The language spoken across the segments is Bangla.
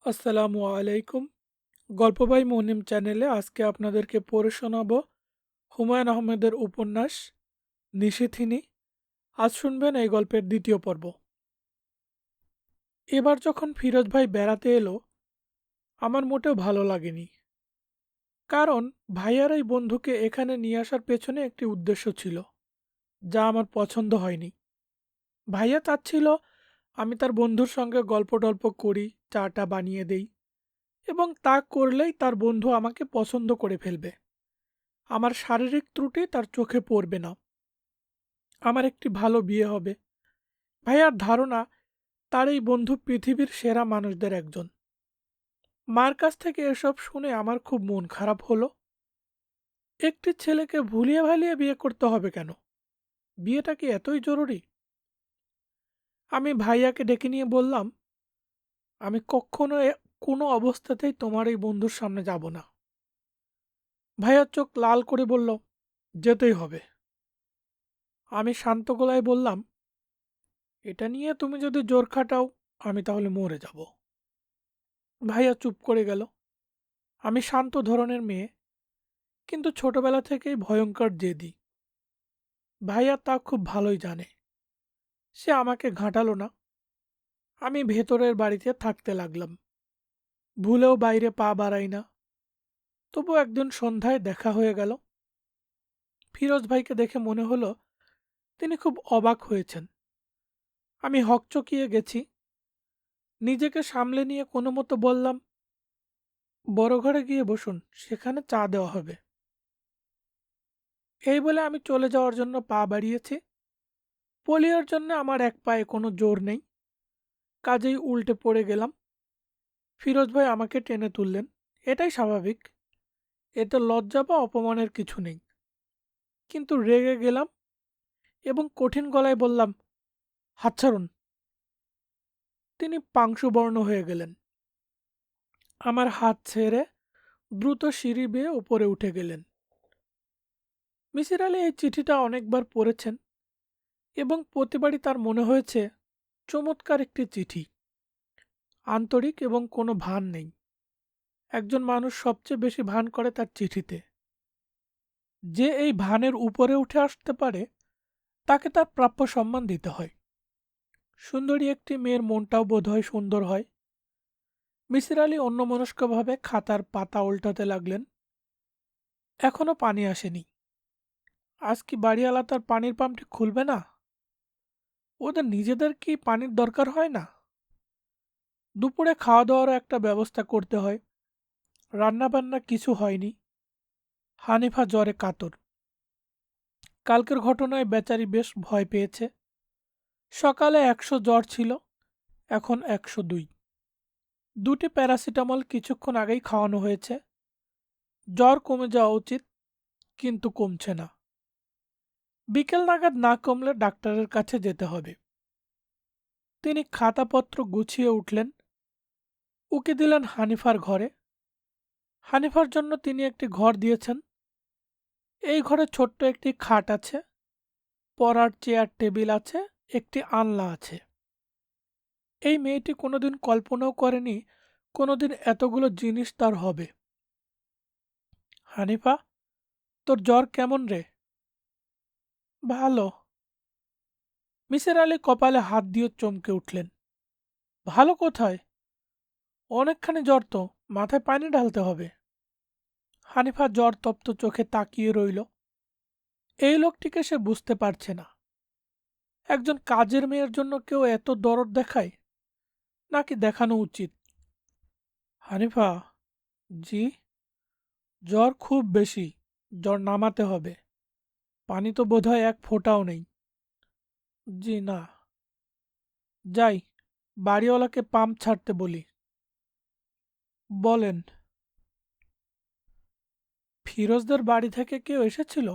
আসসালামু আলাইকুম। গল্প ভাই মুনিম চ্যানেলে আজকে আপনাদেরকে পড়ে শোনাবো হুমায়ুন আহমেদের উপন্যাস নিশিথিনী। আজ শুনবেন এই গল্পের দ্বিতীয় পর্ব। এবার যখন ফিরোজ ভাই বেড়াতে এলো, আমার মোটেও ভালো লাগেনি। কারণ ভাইয়ার এই বন্ধুকে এখানে নিয়ে আসার পেছনে একটি উদ্দেশ্য ছিল, যা আমার পছন্দ হয়নি। ভাইয়া চাচ্ছিল আমি তার বন্ধুর সঙ্গে গল্প টল্প করি, চাটা বানিয়ে দেই, এবং তা করলেই তার বন্ধু আমাকে পছন্দ করে ফেলবে। আমার শারীরিক ত্রুটি তার চোখে পড়বে না, আমার একটি ভালো বিয়ে হবে। ভাইয়ার ধারণা তার এই বন্ধু পৃথিবীর সেরা মানুষদের একজন। মার কাছ থেকে এসব শুনে আমার খুব মন খারাপ হলো। একটি ছেলেকে ভুলিয়ে ভালিয়ে বিয়ে করতে হবে কেন? বিয়েটা কি এতই জরুরি? আমি ভাইয়াকে ডেকে নিয়ে বললাম, আমি কখনো কোনো অবস্থাতেই তোমার এই বন্ধুর সামনে যাব না। ভাইয়ার চোখ লাল করে বলল, যেতেই হবে। আমি শান্ত গলায় বললাম, এটা নিয়ে তুমি যদি জোর খাটাও, আমি তাহলে মরে যাব। ভাইয়া চুপ করে গেল। আমি শান্ত ধরনের মেয়ে, কিন্তু ছোটবেলা থেকেই ভয়ঙ্কর জেদি। ভাইয়া তা খুব ভালোই জানে। সে আমাকে ঘাঁটালো না। আমি ভেতরের বাড়িতে থাকতে লাগলাম। ভুলেও বাইরে পা বাড়াই না। তবু একদিন সন্ধ্যায় দেখা হয়ে গেল। ফিরোজ ভাইকে দেখে মনে হলো তিনি খুব অবাক হয়েছেন। আমি হকচকিয়ে গেছি। নিজেকে সামলে নিয়ে কোনো মতো বললাম, বড় ঘরে গিয়ে বসুন, সেখানে চা দেওয়া হবে। এই বলে আমি চলে যাওয়ার জন্য পা বাড়িয়েছি। পোলিওর জন্য আমার এক পায়ে কোনো জোর নেই, কাজেই উল্টে পড়ে গেলাম। ফিরোজ ভাই আমাকে টেনে তুললেন। এটাই স্বাভাবিক, এতে লজ্জা বা অপমানের কিছু নেই। কিন্তু রেগে গেলাম এবং কঠিন গলায় বললাম, হাত ছাড়ুন। তিনি পাংশুবর্ণ হয়ে গেলেন। আমার হাত ছেড়ে দ্রুত সিঁড়ি বেয়ে উপরে উঠে গেলেন। মিসির আলি এই চিঠিটা অনেকবার পড়েছেন এবং প্রতিবারই তার মনে হয়েছে চমৎকার একটি চিঠি, আন্তরিক এবং কোনো ভান নেই। একজন মানুষ সবচেয়ে বেশি ভান করে তার চিঠিতে। যে এই ভানের উপরে উঠে আসতে পারে, তাকে তার প্রাপ্য সম্মান দিতে হয়। সুন্দরী একটি মেয়ের মনটাও বোধহয় সুন্দর হয়। মিসির আলি অন্যমনস্কভাবে খাতার পাতা উল্টাতে লাগলেন। এখনো পানি আসেনি। আজ কি বাড়িওয়ালা তার পানির পাম্পটি খুলবে না? ওদের নিজেদের কি পানির দরকার হয় না? দুপুরে খাওয়া দাওয়ারও একটা ব্যবস্থা করতে হয়। রান্নাবান্না কিছু হয়নি। হানিফা জ্বরে কাতর। কালকের ঘটনায় বেচারি বেশ ভয় পেয়েছে। সকালে ১০০ জ্বর ছিল, এখন ১০২। দুটি প্যারাসিটামল কিছুক্ষণ আগেই খাওয়ানো হয়েছে। জ্বর কমে যাওয়া উচিত, কিন্তু কমছে না। বিকেল নাগাদ না কমলে ডাক্তারের কাছে যেতে হবে। তিনি খাতাপত্র গুছিয়ে উঠলেন। উকি দিলেন হানিফার ঘরে। হানিফার জন্য তিনি একটি ঘর দিয়েছেন। এই ঘরে ছোট্ট একটি খাট আছে, পড়ার চেয়ার টেবিল আছে, একটি আলনা আছে। এই মেয়েটি কোনোদিন কল্পনাও করেনি কোনোদিন এতগুলো জিনিস তার হবে। হানিফা, তোর জ্বর কেমন রে? ভালো। মিসির আলি কপালে হাত দিয়ে চমকে উঠলেন। ভালো কোথায়? অনেকখানি জ্বর তো, মাথায় পানি ঢালতে হবে। হানিফা জ্বর তপ্ত চোখে তাকিয়ে রইল। এই লোকটিকে সে বুঝতে পারছে না। একজন কাজের মেয়ের জন্য কেউ এত দরদ দেখায়, নাকি দেখানো উচিত? হানিফা, জি? জ্বর খুব বেশি, জ্বর নামাতে হবে। পানি তো বোধহয় এক ফোঁটাও নেই। জি না। যাই, বাড়িওয়ালাকে পাম্প ছাড়তে বলি। বলেন। ফিরোজদের বাড়ি থেকে কেউ এসেছিল?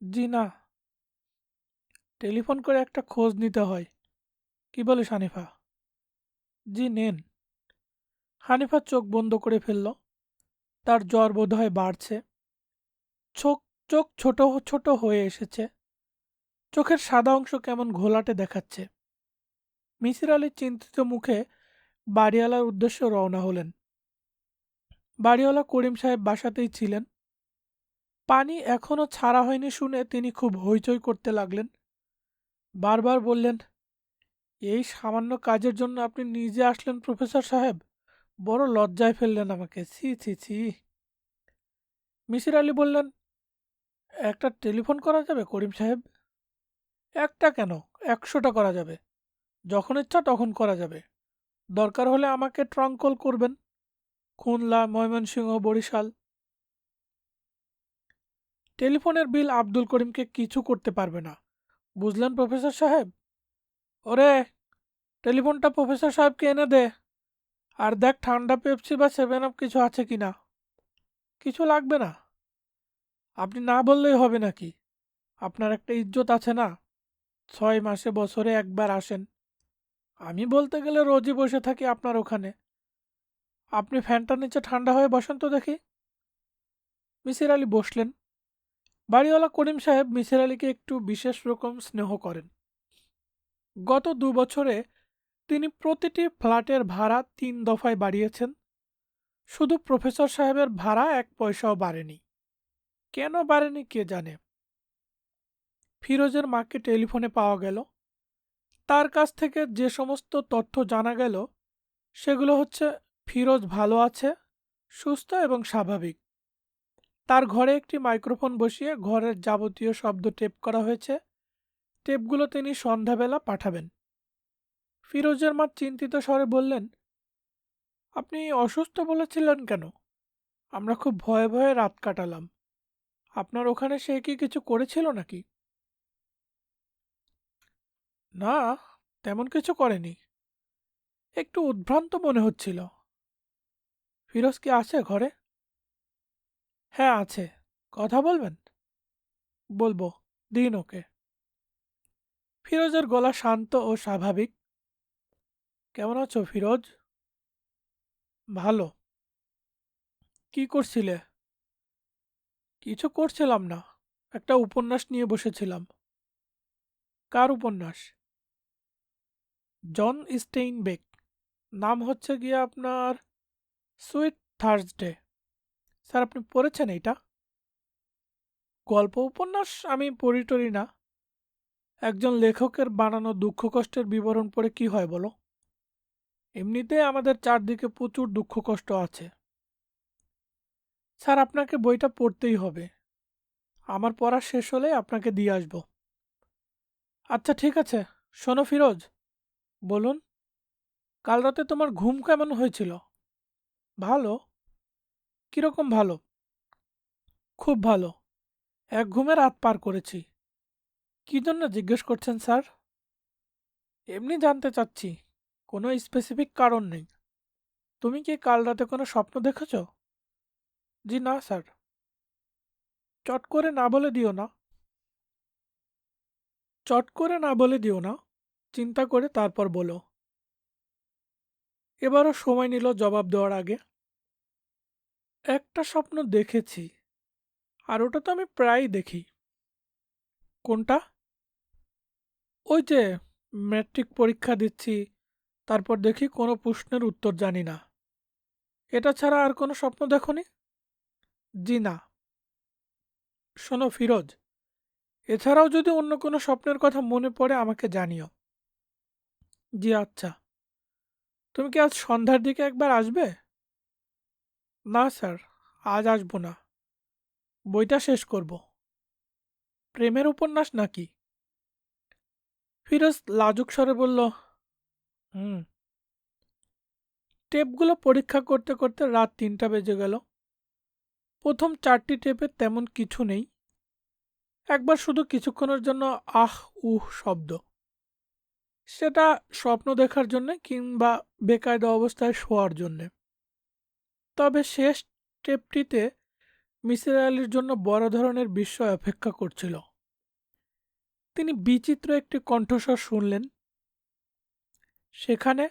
জি না। টেলিফোন করে একটা খোঁজ নিতে হয়। কি বলিস হানিফা? জি নেন। হানিফা চোখ বন্ধ করে ফেলল। তার জ্বর বোধহয় বাড়ছে। চোখ চোখ ছোট ছোট হয়ে এসেছে। চোখের সাদা অংশ কেমন ঘোলাটে দেখাচ্ছে। মিসির আলি চিন্তিত মুখে বাড়িওয়ালার উদ্দেশ্যে রওনা হলেন। বাড়িওয়ালা করিম সাহেব বাসাতেই ছিলেন। পানি এখনো ছাড়া হয়নি শুনে তিনি খুব হইচই করতে লাগলেন। বারবার বললেন, এই সামান্য কাজের জন্য আপনি নিজে আসলেন প্রফেসর সাহেব? বড় লজ্জায় ফেললেন আমাকে, ছি ছি ছি। মিসির আলি বললেন, একটা টেলিফোন করা যাবে করিম সাহেব? একটা কেন, 100টা করা যাবে। যখন ইচ্ছা তখন করা যাবে। দরকার হলে আমাকে ট্রাঙ্ক কল করবেন, খুলনা, ময়মনসিংহ, বরিশাল। টেলিফোনের বিল আব্দুল করিমকে কিছু করতে পারবে না, বুঝলেন প্রফেসর সাহেব? ওরে, টেলিফোনটা প্রফেসর সাহেবকে এনে দে, আর দেখ ঠান্ডা পেপসি বা 7 আপ কিছু আছে কিনা। কিছু লাগবে না, আপনি না বললেই হবে নাকি? আপনার একটা ইজ্জত আছে না? 6 মাসে বছরে একবার আসেন। আমি বলতে গেলে রোজই বসে থাকি আপনার ওখানে। আপনি ফ্যানটার নিচে ঠান্ডা হয়ে বসেন তো দেখি। মিসির আলি বসলেন। বাড়িওয়ালা করিম সাহেব মিসির আলিকে একটু বিশেষ রকম স্নেহ করেন। গত 2 বছরে তিনি প্রতিটি ফ্ল্যাটের ভাড়া 3 দফায় বাড়িয়েছেন। শুধু প্রফেসর সাহেবের ভাড়া 1 পয়সাও বাড়েনি। কেন বাড়েনি কে জানে। ফিরোজের মাকে টেলিফোনে পাওয়া গেল। তার কাছ থেকে যে সমস্ত তথ্য জানা গেল সেগুলো হচ্ছে, ফিরোজ ভালো আছে, সুস্থ এবং স্বাভাবিক। তার ঘরে একটি মাইক্রোফোন বসিয়ে ঘরের যাবতীয় শব্দ টেপ করা হয়েছে। টেপগুলো তিনি সন্ধ্যাবেলা পাঠাবেন। ফিরোজের মা চিন্তিত স্বরে বললেন, আপনি অসুস্থ বলেছিলেন কেন? আমরা খুব ভয়ে ভয়ে রাত কাটালাম। আপনার ওখানে সে কি কিছু করেছিল নাকি? না, তেমন কিছু করেনি। একটু উদ্ভ্রান্ত মনে হচ্ছিল। ফিরোজ কি আছে ঘরে? হ্যাঁ আছে। কথা বলবেন? বলবো, দিন ওকে। ফিরোজের গলা শান্ত ও স্বাভাবিক। কেমন আছো ফিরোজ? ভালো। কি করছিলে? কিছু করছিলাম না, একটা উপন্যাস নিয়ে বসেছিলাম। কার উপন্যাস? জন স্টেইনবেক। নাম হচ্ছে গিয়ে আপনার সুইট থার্সডে। স্যার আপনি পড়েছেন এটা? গল্প উপন্যাস আমি পড়ি টরি না। একজন লেখকের বানানো দুঃখ কষ্টের বিবরণ পড়ে কি হয় বলো? এমনিতে আমাদের চারদিকে প্রচুর দুঃখ কষ্ট আছে। স্যার আপনাকে বইটা পড়তেই হবে। আমার পড়া শেষ হলে আপনাকে দিয়ে আসব। আচ্ছা ঠিক আছে। শোনো ফিরোজ, বলুন। কাল রাতে তোমার ঘুম কেমন হয়েছিল? ভালো। কিরকম ভালো? খুব ভালো। এক ঘুমে রাত পার করেছি। কি জন্য জিজ্ঞেস করছেন স্যার? এমনি জানতে চাচ্ছি, কোনো স্পেসিফিক কারণ নেই। তুমি কি কাল রাতে কোনো স্বপ্ন দেখেছ? জি না স্যার। চট করে না বলে দিও না। চট করে না বলে দিও না, চিন্তা করে তারপর বলো। এবারও সময় নিল জবাব দেওয়ার আগে। একটা স্বপ্ন দেখেছি, আর ওটা তো আমি প্রায়ই দেখি। কোনটা? ওই যে ম্যাট্রিক পরীক্ষা দিচ্ছি, তারপর দেখি কোনো প্রশ্নের উত্তর জানি না। এটা ছাড়া আর কোনো স্বপ্ন দেখোনি? জি না। শোনো ফিরোজ, এছাড়াও যদি অন্য কোনো স্বপ্নের কথা মনে পড়ে আমাকে জানিও। জি আচ্ছা। তুমি কি আজ সন্ধ্যার দিকে একবার আসবে? না স্যার, আজ আসবো না। বইটা শেষ করব। প্রেমের উপন্যাস নাকি? ফিরোজ লাজুক স্বরে বলল, হুম। টেপগুলো পরীক্ষা করতে করতে রাত 3টা বেজে গেল। প্রথম 4টি টেপে তেমন কিছু নেই। একবার শুধু কিছুক্ষণের জন্য আহ উহ শব্দ। সেটা স্বপ্ন দেখার জন্যে কিংবা বেকায়দা অবস্থায় শোয়ার জন্যে। তবে শেষ টেপটিতে মিসির আলির জন্য বড় ধরনের বিস্ময় অপেক্ষা করছিল। তিনি বিচিত্র একটি কণ্ঠস্বর শুনলেন। সেখানে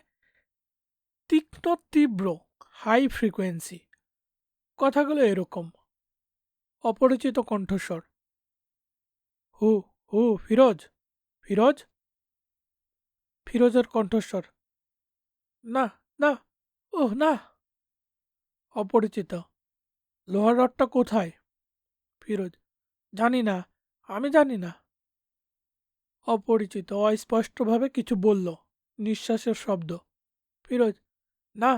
তীক্ষ্ণ তীব্র হাই ফ্রিকোয়েন্সি। কথাগুলো এরকম। অপরিচিত কণ্ঠস্বর। হু হু ফিরোজ, ফিরোজ। ফিরোজের কণ্ঠস্বর, না না, ওহ না। অপরিচিত, লোহার রডটা কোথায়? ফিরোজ, জানি না, আমি জানি না। অপরিচিত অস্পষ্টভাবে কিছু বলল, নিঃশ্বাসের শব্দ। ফিরোজ, না,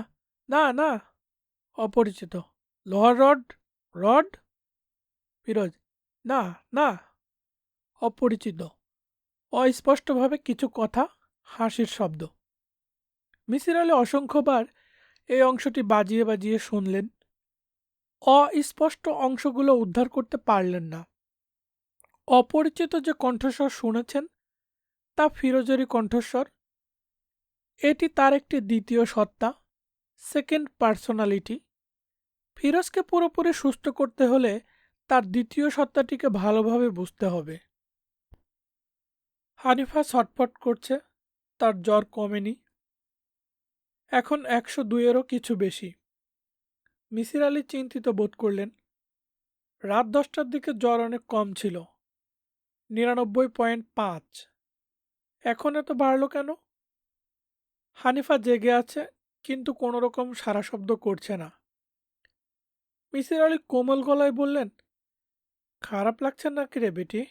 না, না। অপরিচিত, লোহার রড, রড। ফিরোজ, না, না। অপরিচিত অস্পষ্টভাবে কিছু কথা, হাসির শব্দ। মিসির আলি অসংখ্যবার এই অংশটি বাজিয়ে বাজিয়ে শুনলেন, অস্পষ্ট অংশগুলো উদ্ধার করতে পারলেন না। অপরিচিত যে কণ্ঠস্বর শুনেছেন তা ফিরোজেরই কণ্ঠস্বর। এটি তার একটি দ্বিতীয় সত্তা, সেকেন্ড পার্সোনালিটি। ফিরোজকে পুরোপুরি সুস্থ করতে হলে তার দ্বিতীয় সত্তাটিকে ভালোভাবে বুঝতে হবে। হানিফা ছটফট করছে, তার জ্বর কমেনি, এখন 102-এরও কিছু বেশি। মিসির আলি চিন্তিত বোধ করলেন। রাত 10টার দিকে জ্বর অনেক কম ছিল, 99.5। এখন এত বাড়ল কেন? হানিফা জেগে আছে, কিন্তু কোনো রকম সারা শব্দ করছে না। মিসির আলি কোমল গলায় বললেন, খারাপ লাগছে নাকি রে বেটি?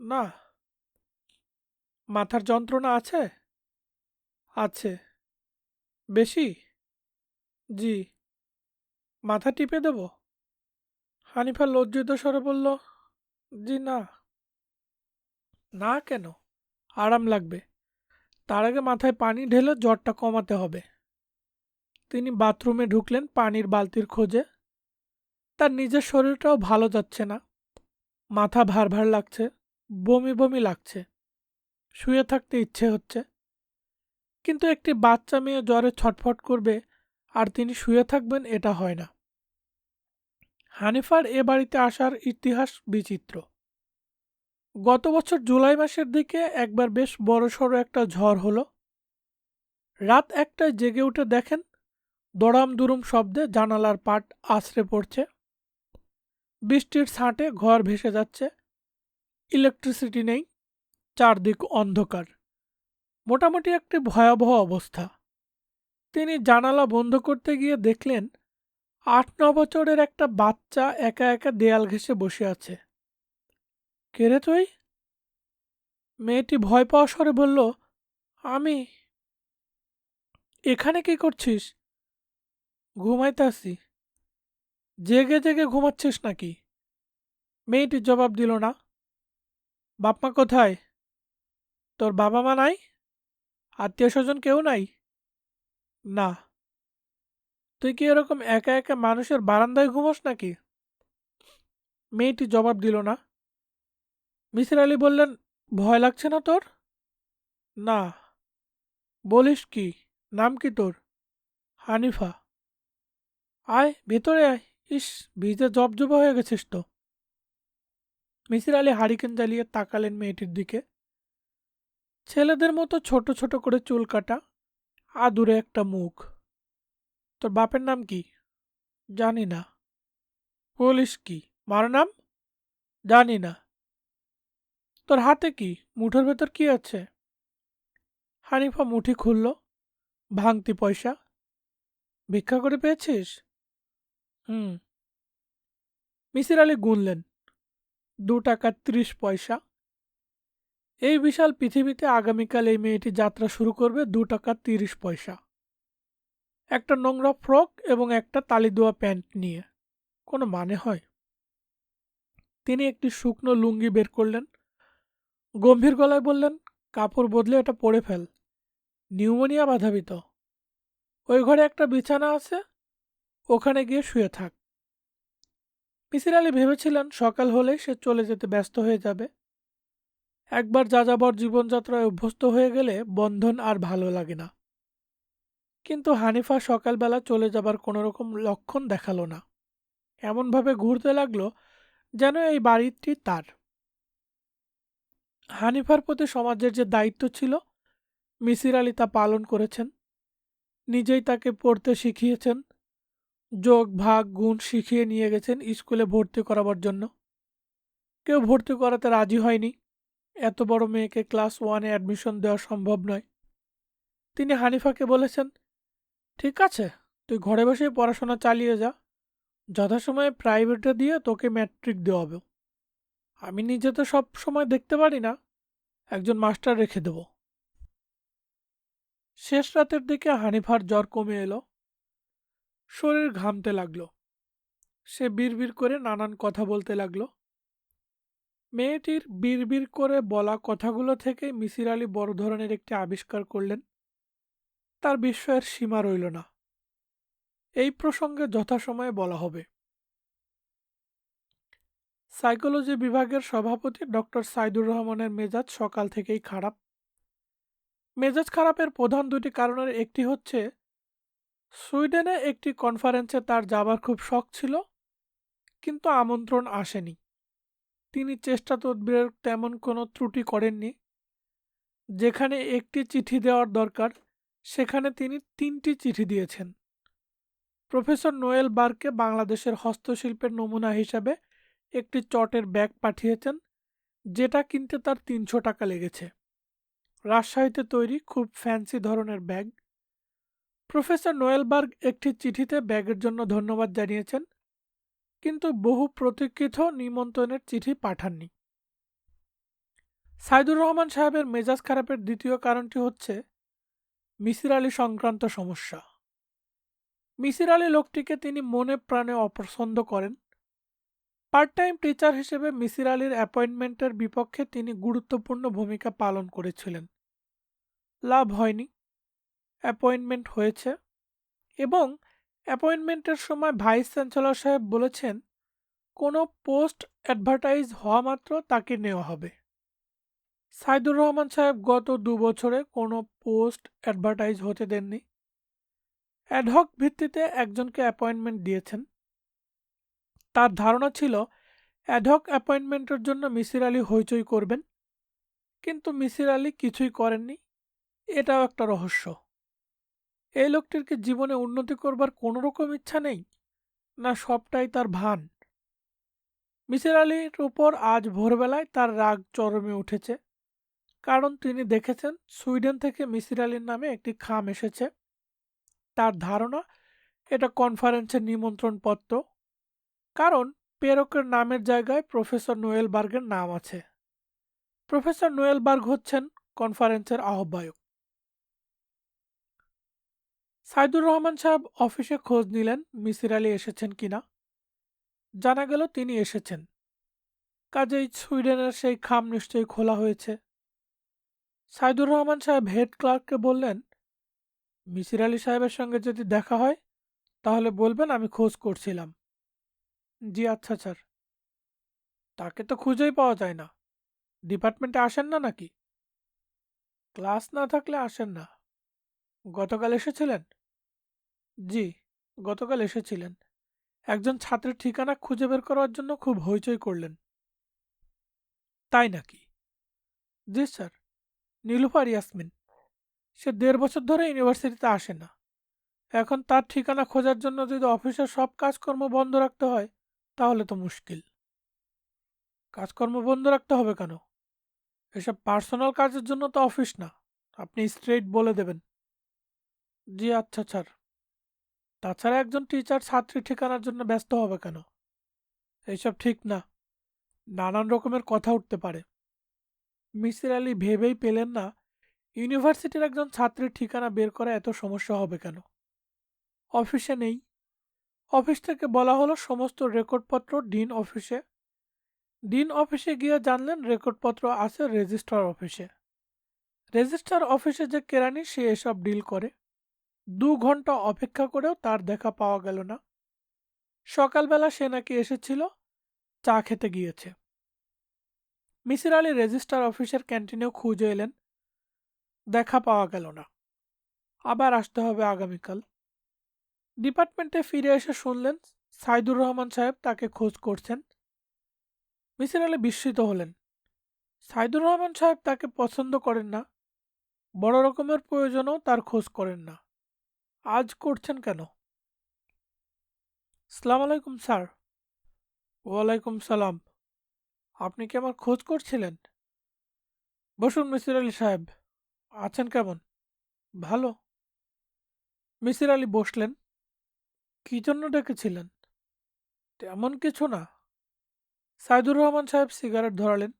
না। মাথার যন্ত্রণা আছে? আছে। বেশি? জি। মাথা টিপে দেব? হানিফা লজ্জিত স্বরে বলল, জি না। না কেন? আরাম লাগবে, তার আগে মাথায় পানি ঢেলে জ্বরটা কমাতে হবে। তিনি বাথরুমে ঢুকলেন পানির বালতির খোঁজে। তার নিজের শরীরটাও ভালো যাচ্ছে না, মাথা ভার ভার লাগছে, বমি বমি লাগছে, শুয়ে থাকতে ইচ্ছে হচ্ছে। কিন্তু একটি বাচ্চা মেয়ে জ্বরে ছটফট করবে আর তিনি শুয়ে থাকবেন, এটা হয় না। হানিফার এ বাড়িতে আসার ইতিহাস বিচিত্র। গত বছর জুলাই মাসের দিকে একবার বেশ বড়সড় একটা ঝড় হলো। রাত 1টায় জেগে উঠে দেখেন দড়াম দুরুম শব্দে জানালার পাট আছড়ে পড়ছে, বৃষ্টির ছাঁটে ঘর ভেসে যাচ্ছে, ইলেকট্রিসিটি নেই, চারদিক অন্ধকার, মোটামুটি একটি ভয়াবহ অবস্থা। তিনি জানালা বন্ধ করতে গিয়ে দেখলেন 8-9 বছরের একটা বাচ্চা একা একা দেয়াল ঘেঁষে বসে আছে। কে রে তুই? মেয়েটি ভয় পাওয়া স্বরে বলল, আমি। এখানে কি করছিস? ঘুমাইতাছি। জেগে জেগে ঘুমাচ্ছিস নাকি? মেয়েটি জবাব দিল না। বাপমা কোথায়? তোর বাবা মা নাই? আত্মীয় স্বজন কেউ নাই? না। তুই কি এরকম একা একা মানুষের বারান্দায় ঘুমোস নাকি? মেয়েটি জবাব দিল না। মিসির আলি বললেন, ভয় লাগছে না তোর? না। বলিস কি? নাম কি তোর? হানিফা। আয় ভেতরে আয়। ইস, ভিজে জবজবা হয়ে গেছিস তো। মিসির আলি হারিকেন জ্বালিয়ে তাকালেন মেয়েটির দিকে। ছেলেদের মতো ছোট ছোট করে চুল কাটা, আদুরে একটা মুখ। তোর বাপের নাম কি? জানি না। বলিস কি? মার নাম? জানি না। তোর হাতে কি? মুঠোর ভেতর কি আছে? হানিফা মুঠি খুলল, ভাঙতি পয়সা। ভিক্ষা করে পেয়েছিস? হুম। মিসির আলি গুনলেন, 2 টাকা 30 পয়সা। এই বিশাল পৃথিবীতে আগামীকাল এই মেয়েটি যাত্রা শুরু করবে 2 টাকা 30 পয়সা, একটা নোংরা ফ্রক এবং একটা তালি দেওয়া প্যান্ট নিয়ে। কোনো মানে হয়? তিনি একটি শুকনো লুঙ্গি বের করলেন, গম্ভীর গলায় বললেন, কাপড় বদলে এটা পরে ফেল, নিউমোনিয়া বাঁধাবি তো। ওই ঘরে একটা বিছানা আছে, ওখানে গিয়ে শুয়ে থাক। মিসির আলি ভেবেছিলেন সকাল হলেই সে চলে যেতে ব্যস্ত হয়ে যাবে। একবার যাযাবর জীবনযাত্রায় অভ্যস্ত হয়ে গেলে বন্ধন আর ভালো লাগে না। কিন্তু হানিফা সকালবেলা চলে যাবার কোনো রকম লক্ষণ দেখালো না, এমনভাবে ঘুরতে লাগলো যেন এই বাড়িটি তার। হানিফার প্রতি সমাজের যে দায়িত্ব ছিল, মিসির আলি তা পালন করেছেন। নিজেই তাকে পড়তে শিখিয়েছেন, যোগ ভাগ গুণ শিখিয়ে নিয়ে গেছেন স্কুলে ভর্তি করাবার জন্য। কেউ ভর্তি করাতে রাজি হয়নি, এত বড় মেয়েকে ক্লাস 1-এ অ্যাডমিশন দেওয়া সম্ভব নয়। তিনি হানিফাকে বলেছেন, ঠিক আছে, তুই ঘরে বসেই পড়াশোনা চালিয়ে যা। যথাসময়ে প্রাইভেটে দিয়ে তোকে ম্যাট্রিক দেওয়া হবে। আমি নিজে তো সব সময় দেখতে পারি না, একজন মাস্টার রেখে দেব। শেষ রাতের দিকে হানিফার জ্বর কমে এলো, শরীর ঘামতে লাগলো। সে বিড়বিড় করে নানান কথা বলতে লাগলো। মেয়েটির বিড়বিড় করে বলা কথাগুলো থেকে মিসির আলী বড় ধরনের একটি আবিষ্কার করলেন। তার বিস্ময়ের সীমা রইল না। এই প্রসঙ্গে যথাসময়ে বলা হবে। সাইকোলজি বিভাগের সভাপতি ডক্টর সাইদুর রহমানের মেজাজ সকাল থেকেই খারাপ। মেজাজ খারাপের প্রধান দুটি কারণের একটি হচ্ছে, সুইডেনে একটি কনফারেন্সে তার যাবার খুব শখ ছিল, কিন্তু আমন্ত্রণ আসেনি। তিনি চেষ্টা তদবিরের তেমন কোনো ত্রুটি করেননি। যেখানে একটি চিঠি দেওয়ার দরকার, সেখানে তিনি ৩টি চিঠি দিয়েছেন। প্রফেসর নোয়েল বার্গকে বাংলাদেশের হস্তশিল্পের নমুনা হিসাবে একটি চটের ব্যাগ পাঠিয়েছেন, যেটা কিনতে তার ৩০০ টাকা লেগেছে। রাজশাহীতে তৈরি খুব ফ্যান্সি ধরনের ব্যাগ। প্রফেসর নোয়েল বার্গ একটি চিঠিতে ব্যাগের জন্য ধন্যবাদ জানিয়েছেন, কিন্তু বহু প্রতীক্ষিত নিমন্ত্রণের চিঠি পাঠাননি। সাইদুর রহমান সাহেবের মেজাজ খারাপের দ্বিতীয় কারণটি হচ্ছে মিসির আলী সংক্রান্ত সমস্যা। মিসির আলী লোকটিকে তিনি মনে প্রাণে অপছন্দ করেন। পার্ট টাইম টিচার হিসেবে মিসির আলীর অ্যাপয়েন্টমেন্টের বিপক্ষে তিনি গুরুত্বপূর্ণ ভূমিকা পালন করেছিলেন। লাভ হয়নি, অ্যাপয়েন্টমেন্ট হয়েছে, এবং অ্যাপয়েন্টমেন্টের সময় ভাইস চ্যান্সেলর সাহেব বলেছেন কোনো পোস্ট অ্যাডভার্টাইজ হওয়া মাত্র তাকে নেওয়া হবে। সাইদুর রহমান সাহেব গত ২ বছরে কোনো পোস্ট অ্যাডভার্টাইজ হতে দেননি। অ্যাডহক ভিত্তিতে একজনকে অ্যাপয়েন্টমেন্ট দিয়েছেন। তার ধারণা ছিল অ্যাডহক অ্যাপয়েন্টমেন্টের জন্য মিসির আলী হইচই করবেন, কিন্তু মিসির আলী কিছুই করেননি। এটাও একটা রহস্য। এই লোকটির কি জীবনে উন্নতি করবার কোনো রকম ইচ্ছা নেই, না সবটাই তার ভান? মিসির আলীর উপর আজ ভোরবেলায় তার রাগ চরমে উঠেছে, কারণ তিনি দেখেছেন সুইডেন থেকে মিসির আলীর নামে একটি খাম এসেছে। তার ধারণা এটা কনফারেন্সের নিমন্ত্রণপত্র, কারণ প্রেরকের নামের জায়গায় প্রফেসর নোয়েল বার্গের নাম আছে। প্রফেসর নোয়েল বার্গ হচ্ছেন কনফারেন্সের আহ্বায়ক। সাইদুর রহমান সাহেব অফিসে খোঁজ নিলেন মিসির আলী এসেছেন কিনা। জানা গেল তিনি এসেছেন, কাজেই সুইডেনের সেই খাম নিশ্চয়ই খোলা হয়েছে। সাইদুর রহমান সাহেব হেড ক্লার্ককে বললেন, মিসির আলী সাহেবের সঙ্গে যদি দেখা হয় তাহলে বলবেন আমি খোঁজ করছিলাম। জি আচ্ছা স্যার। তাকে তো খুঁজেই পাওয়া যায় না। ডিপার্টমেন্টে আসেন না নাকি? ক্লাস না থাকলে আসেন না। গতকাল এসেছিলেন? জি, গতকাল এসেছিলেন। একজন ছাত্রের ঠিকানা খুঁজে বের করার জন্য খুব হইচই করলেন। তাই নাকি? জি স্যার, নীলুফার ইয়াসমিন। সে ১.৫ বছর ধরে ইউনিভার্সিটিতে আসে না। এখন তার ঠিকানা খোঁজার জন্য যদি অফিসের সব কাজকর্ম বন্ধ রাখতে হয়, তাহলে তো মুশকিল। কাজকর্ম বন্ধ রাখতে হবে কেন? এসব পার্সোনাল কাজের জন্য তো অফিস না। আপনি স্ট্রেইট বলে দেবেন। জি আচ্ছা স্যার। তাছাড়া একজন টিচার ছাত্রী ঠিকানার জন্য ব্যস্ত হবে কেন? এইসব ঠিক না। নানান রকমের কথা উঠতে পারে। মিসির আলী ভেবেই পেলেন না ইউনিভার্সিটির একজন ছাত্রীর ঠিকানা বের করা এত সমস্যা হবে কেন। অফিসে নেই। অফিস থেকে বলা হলো সমস্ত রেকর্ডপত্র ডিন অফিসে। ডিন অফিসে গিয়ে জানলেন রেকর্ডপত্র আছে রেজিস্ট্রার অফিসে। রেজিস্ট্রার অফিসে যে কেরানি সে এসব ডিল করে। ২ ঘন্টা অপেক্ষা করেও তার দেখা পাওয়া গেল না। সকালবেলা সে নাকি এসেছিল, চা খেতে গিয়েছে। মিসির আলী রেজিস্ট্রার অফিসের ক্যান্টিনেও খুঁজে এলেন, দেখা পাওয়া গেল না। আবার আসতে হবে আগামীকাল। ডিপার্টমেন্টে ফিরে এসে শুনলেন সাইদুর রহমান সাহেব তাকে খোঁজ করছেন। মিসির আলী বিস্মিত হলেন। সাইদুর রহমান সাহেব তাকে পছন্দ করেন না, বড় রকমের প্রয়োজনেও তার খোঁজ করেন না। আজ করছেন কেন? সালাম আলাইকুম স্যার। ওয়ালাইকুম সালাম। আপনি কি আমার খোঁজ করছিলেন? বসুন মিসির আলী সাহেব। আছেন কেমন? ভালো। মিসির আলি বসলেন। কি জন্য ডেকেছিলেন? তেমন কিছু না। সাইদুর রহমান সাহেব সিগারেট ধরালেন।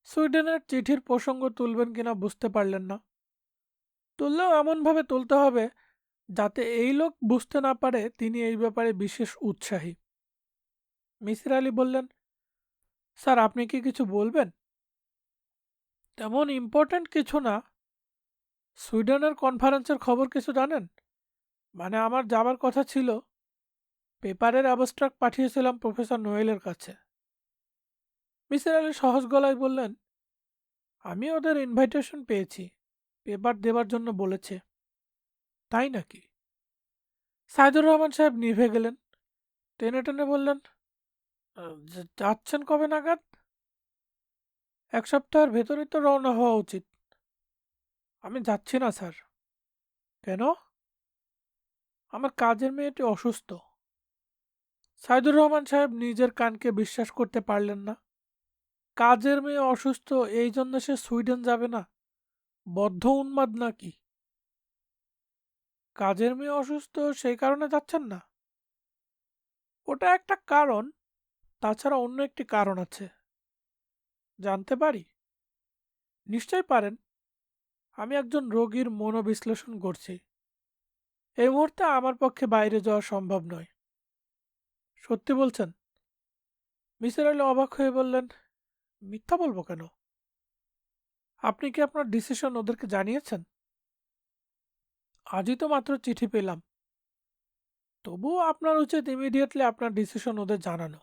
সুইডেনের চিঠির প্রসঙ্গ তুলবেন কিনা বুঝতে পারলেন না। তুললেও এমনভাবে তুলতে হবে যাতে এই লোক বুঝতে না পারে তিনি এই ব্যাপারে বিশেষ উৎসাহী। মিসির আলি বললেন, স্যার আপনি কি কিছু বলবেন? তেমন ইম্পর্ট্যান্ট কিছু না। সুইডেনের কনফারেন্সের খবর কিছু জানেন? মানে আমার যাবার কথা ছিল। পেপারের অ্যাবস্ট্রাক্ট পাঠিয়েছিলাম প্রফেসর নোয়েলের কাছে। মিসির আলি সহজ গলায় বললেন, আমি ওদের ইনভাইটেশন পেয়েছি, পেপার দেবার জন্য বলেছে। তাই নাকি? সাইদুর রহমান সাহেব নিভে গেলেন। টেনে টেনে বললেন, যাচ্ছেন কবে নাগাদ? এক সপ্তাহের ভেতরেই তো রওনা হওয়া উচিত। আমি যাচ্ছি না স্যার। কেন? আমার কাজের মেয়েটি অসুস্থ। সাইদুর রহমান সাহেব নিজের কানকে বিশ্বাস করতে পারলেন না। কাজের মেয়ে অসুস্থ এই জন্য সে সুইডেন যাবে না? বদ্ধ উন্মাদ নাকি? কাজের মেয়ে অসুস্থ সেই কারণে যাচ্ছেন না? ওটা একটা কারণ, তাছাড়া অন্য একটি কারণ আছে। জানতে পারি? নিশ্চয় পারেন। আমি একজন রোগীর মনোবিশ্লেষণ করছি। এই মুহূর্তে আমার পক্ষে বাইরে যাওয়া সম্ভব নয়। সত্যি বলছেন? মিসির আলি অবাক হয়ে বললেন, মিথ্যা বলবো কেন? আপনি কি আপনার ডিসিশন ওদেরকে জানিয়েছেন? আজই তো মাত্র চিঠি পেলাম। তবুও আপনার উচিত ইমিডিয়েটলি আপনার ডিসিশন ওদের জানানো।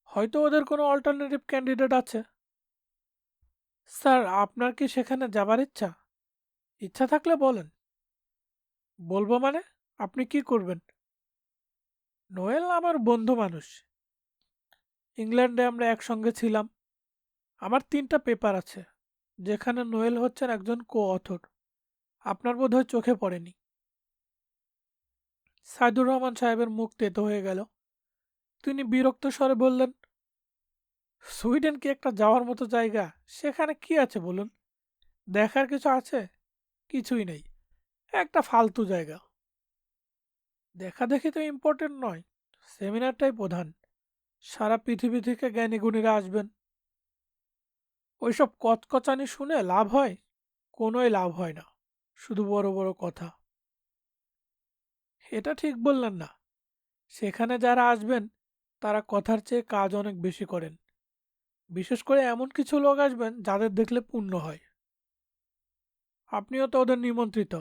হয়তো ওদের কোনো অল্টারনেটিভ ক্যান্ডিডেট আছে। স্যার আপনার কি সেখানে যাবার ইচ্ছা? ইচ্ছা থাকলে বলেন। বলবো মানে? আপনি কি করবেন? নোয়েল আমার বন্ধু মানুষ। ইংল্যান্ডে আমরা একসঙ্গে ছিলাম। আমার 3টা পেপার আছে, যেখানে নোয়েল হচ্ছেন একজন কো অথর। আপনার বোধহয় চোখে পড়েনি। সাইদুর রহমান সাহেবের মুখ তেতো হয়ে গেল। তিনি বিরক্ত স্বরে বললেন, সুইডেন কি একটা যাওয়ার মতো জায়গা? সেখানে কি আছে বলুন? দেখার কিছু আছে? কিছুই নেই। একটা ফালতু জায়গা। দেখা দেখি তো ইম্পর্টেন্ট নয়, সেমিনারটাই প্রধান। সারা পৃথিবী থেকে জ্ঞানীগুণীরা আসবেন। ওইসব কচকচানি শুনে লাভ হয়? কোনোই লাভ হয় না, শুধু বড় বড় কথা। এটা ঠিক বললেন না। সেখানে যারা আসবেন তারা কথার চেয়ে কাজ অনেক বেশি করেন। বিশেষ করে এমন কিছু লোক আসবেন যাদের দেখলে পুণ্য হয়। আপনিও তো ওদের নিমন্ত্রিত।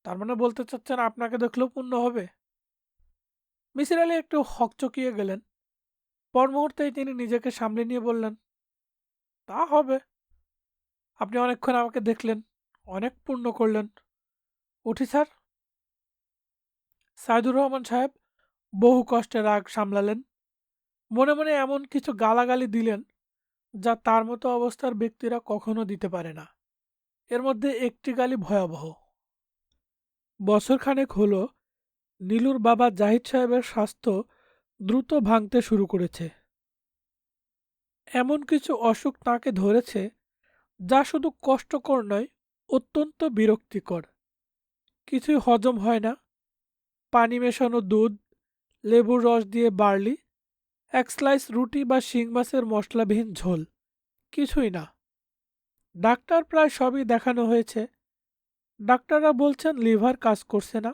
তার মানে বলতে চাচ্ছেন আপনাকে দেখলেও পুণ্য হবে? মিসির আলি একটু হকচকিয়ে গেলেন। পর মুহূর্তেই তিনি নিজেকে সামলে নিয়ে বললেন, তা হবে। আপনি অনেকক্ষণ আমাকে দেখলেন, অনেক পুণ্য করলেন। উঠি স্যার। সাইদুর রহমান সাহেব বহু কষ্টে রাগ সামলালেন। মনে মনে এমন কিছু গালাগালি দিলেন যা তার মতো অবস্থার ব্যক্তিরা কখনো দিতে পারে না। এর মধ্যে একটি গালি ভয়াবহ। বছরখানেক হলো নীলুর বাবা জাহিদ সাহেবের স্বাস্থ্য দ্রুত ভাঙতে শুরু করেছে। এমন কিছু অসুখ তাঁকে ধরেছে যা শুধু কষ্টকর নয়, অত্যন্ত বিরক্তিকর। কিছুই হজম হয় না। পানি মেশানো দুধ, লেবুর রস দিয়ে বার্লি, এক স্লাইস রুটি বা শিং মাছের মশলাবিহীন ঝোল, কিছুই না। ডাক্তার প্রায় সবই দেখানো হয়েছে। ডাক্তাররা বলছেন লিভার কাজ করছে না।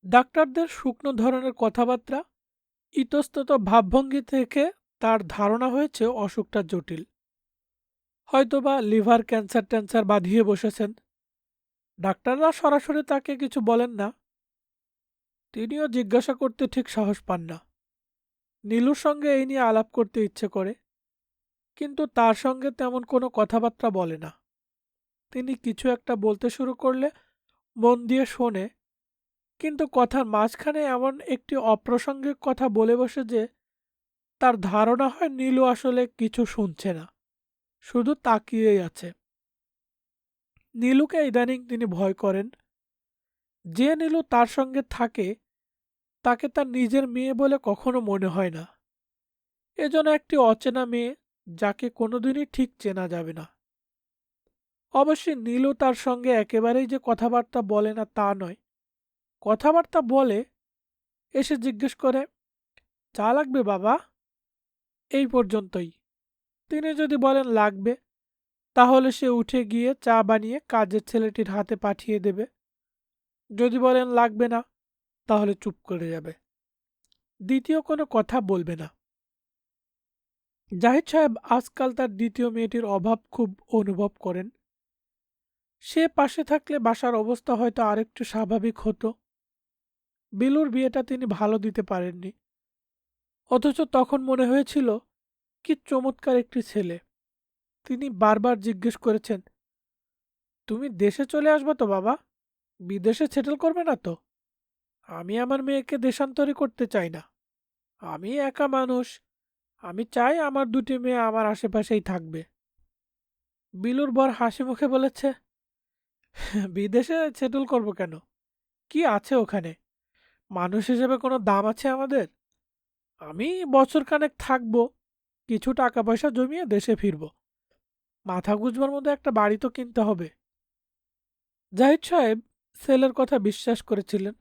ডাক্তারদের শুকনো ধরনের কথাবার্তা, ইতস্তত ভাবভঙ্গি থেকে তার ধারণা হয়েছে অসুখটা জটিল। হয়তোবা লিভার ক্যান্সার ট্যান্সার বাঁধিয়ে বসেছেন। ডাক্তাররা সরাসরি তাকে কিছু বলেন না। তিনিও জিজ্ঞাসা করতে ঠিক সাহস পান না। নীলুর সঙ্গে এই নিয়ে আলাপ করতে ইচ্ছে করে, কিন্তু তার সঙ্গে তেমন কোনো কথাবার্তা বলে না। তিনি কিছু একটা বলতে শুরু করলে মন দিয়ে শোনে, কিন্তু কথার মাঝখানে এমন একটি অপ্রাসঙ্গিক কথা বলে বসে যে তার ধারণা হয় নীলু আসলে কিছু শুনছে না, শুধু তাকিয়েই আছে। নীলুকে ইদানিং তিনি ভয় করেন। যে নীলু তার সঙ্গে থাকে তাকে তার নিজের মেয়ে বলে কখনো মনে হয় না। এ যেন একটি অচেনা মেয়ে যাকে কোনোদিনই ঠিক চেনা যাবে না। অবশ্যই নীলু তার সঙ্গে একেবারেই যে কথাবার্তা বলে না তা নয়, কথাবার্তা বলে। এসে জিজ্ঞেস করে, চা লাগবে বাবা? এই পর্যন্তই। তিনি যদি বলেন লাগবে, তাহলে সে উঠে গিয়ে চা বানিয়ে কাজের ছেলেটির হাতে পাঠিয়ে দেবে। যদি বলেন লাগবে না, তাহলে চুপ করে যাবে, দ্বিতীয় কোনো কথা বলবে না। জাহিদ সাহেব আজকাল তার দ্বিতীয় মেয়েটির অভাব খুব অনুভব করেন। সে পাশে থাকলে বাসার অবস্থা হয়তো আরেকটু স্বাভাবিক হতো। বিলুর বিয়েটা তিনি ভালো দিতে পারেননি, অথচ তখন মনে হয়েছিল কি চমৎকার একটি ছেলে। তিনি বারবার জিজ্ঞেস করেছেন, তুমি দেশে চলে আসবে তো বাবা? বিদেশে সেটেল করবে না তো? আমি আমার মেয়েকে দেশান্তরী করতে চাই না। আমি একা মানুষ, আমি চাই আমার দুটি মেয়ে আমার আশেপাশেই থাকবে। বিলুর বর হাসি মুখে বলেছে, বিদেশে সেটেল করব কেন? কি আছে ওখানে? মানুষ হিসেবে কোনো দাম আছে আমাদের? আমি বছর খানেক থাকবো, কিছু টাকা পয়সা জমিয়ে দেশে ফিরব। মাথা গুঁজবার মতো একটা বাড়ি তো কিনতে হবে। জাহিদ সাহেব ছেলের কথা বিশ্বাস করেছিলেন,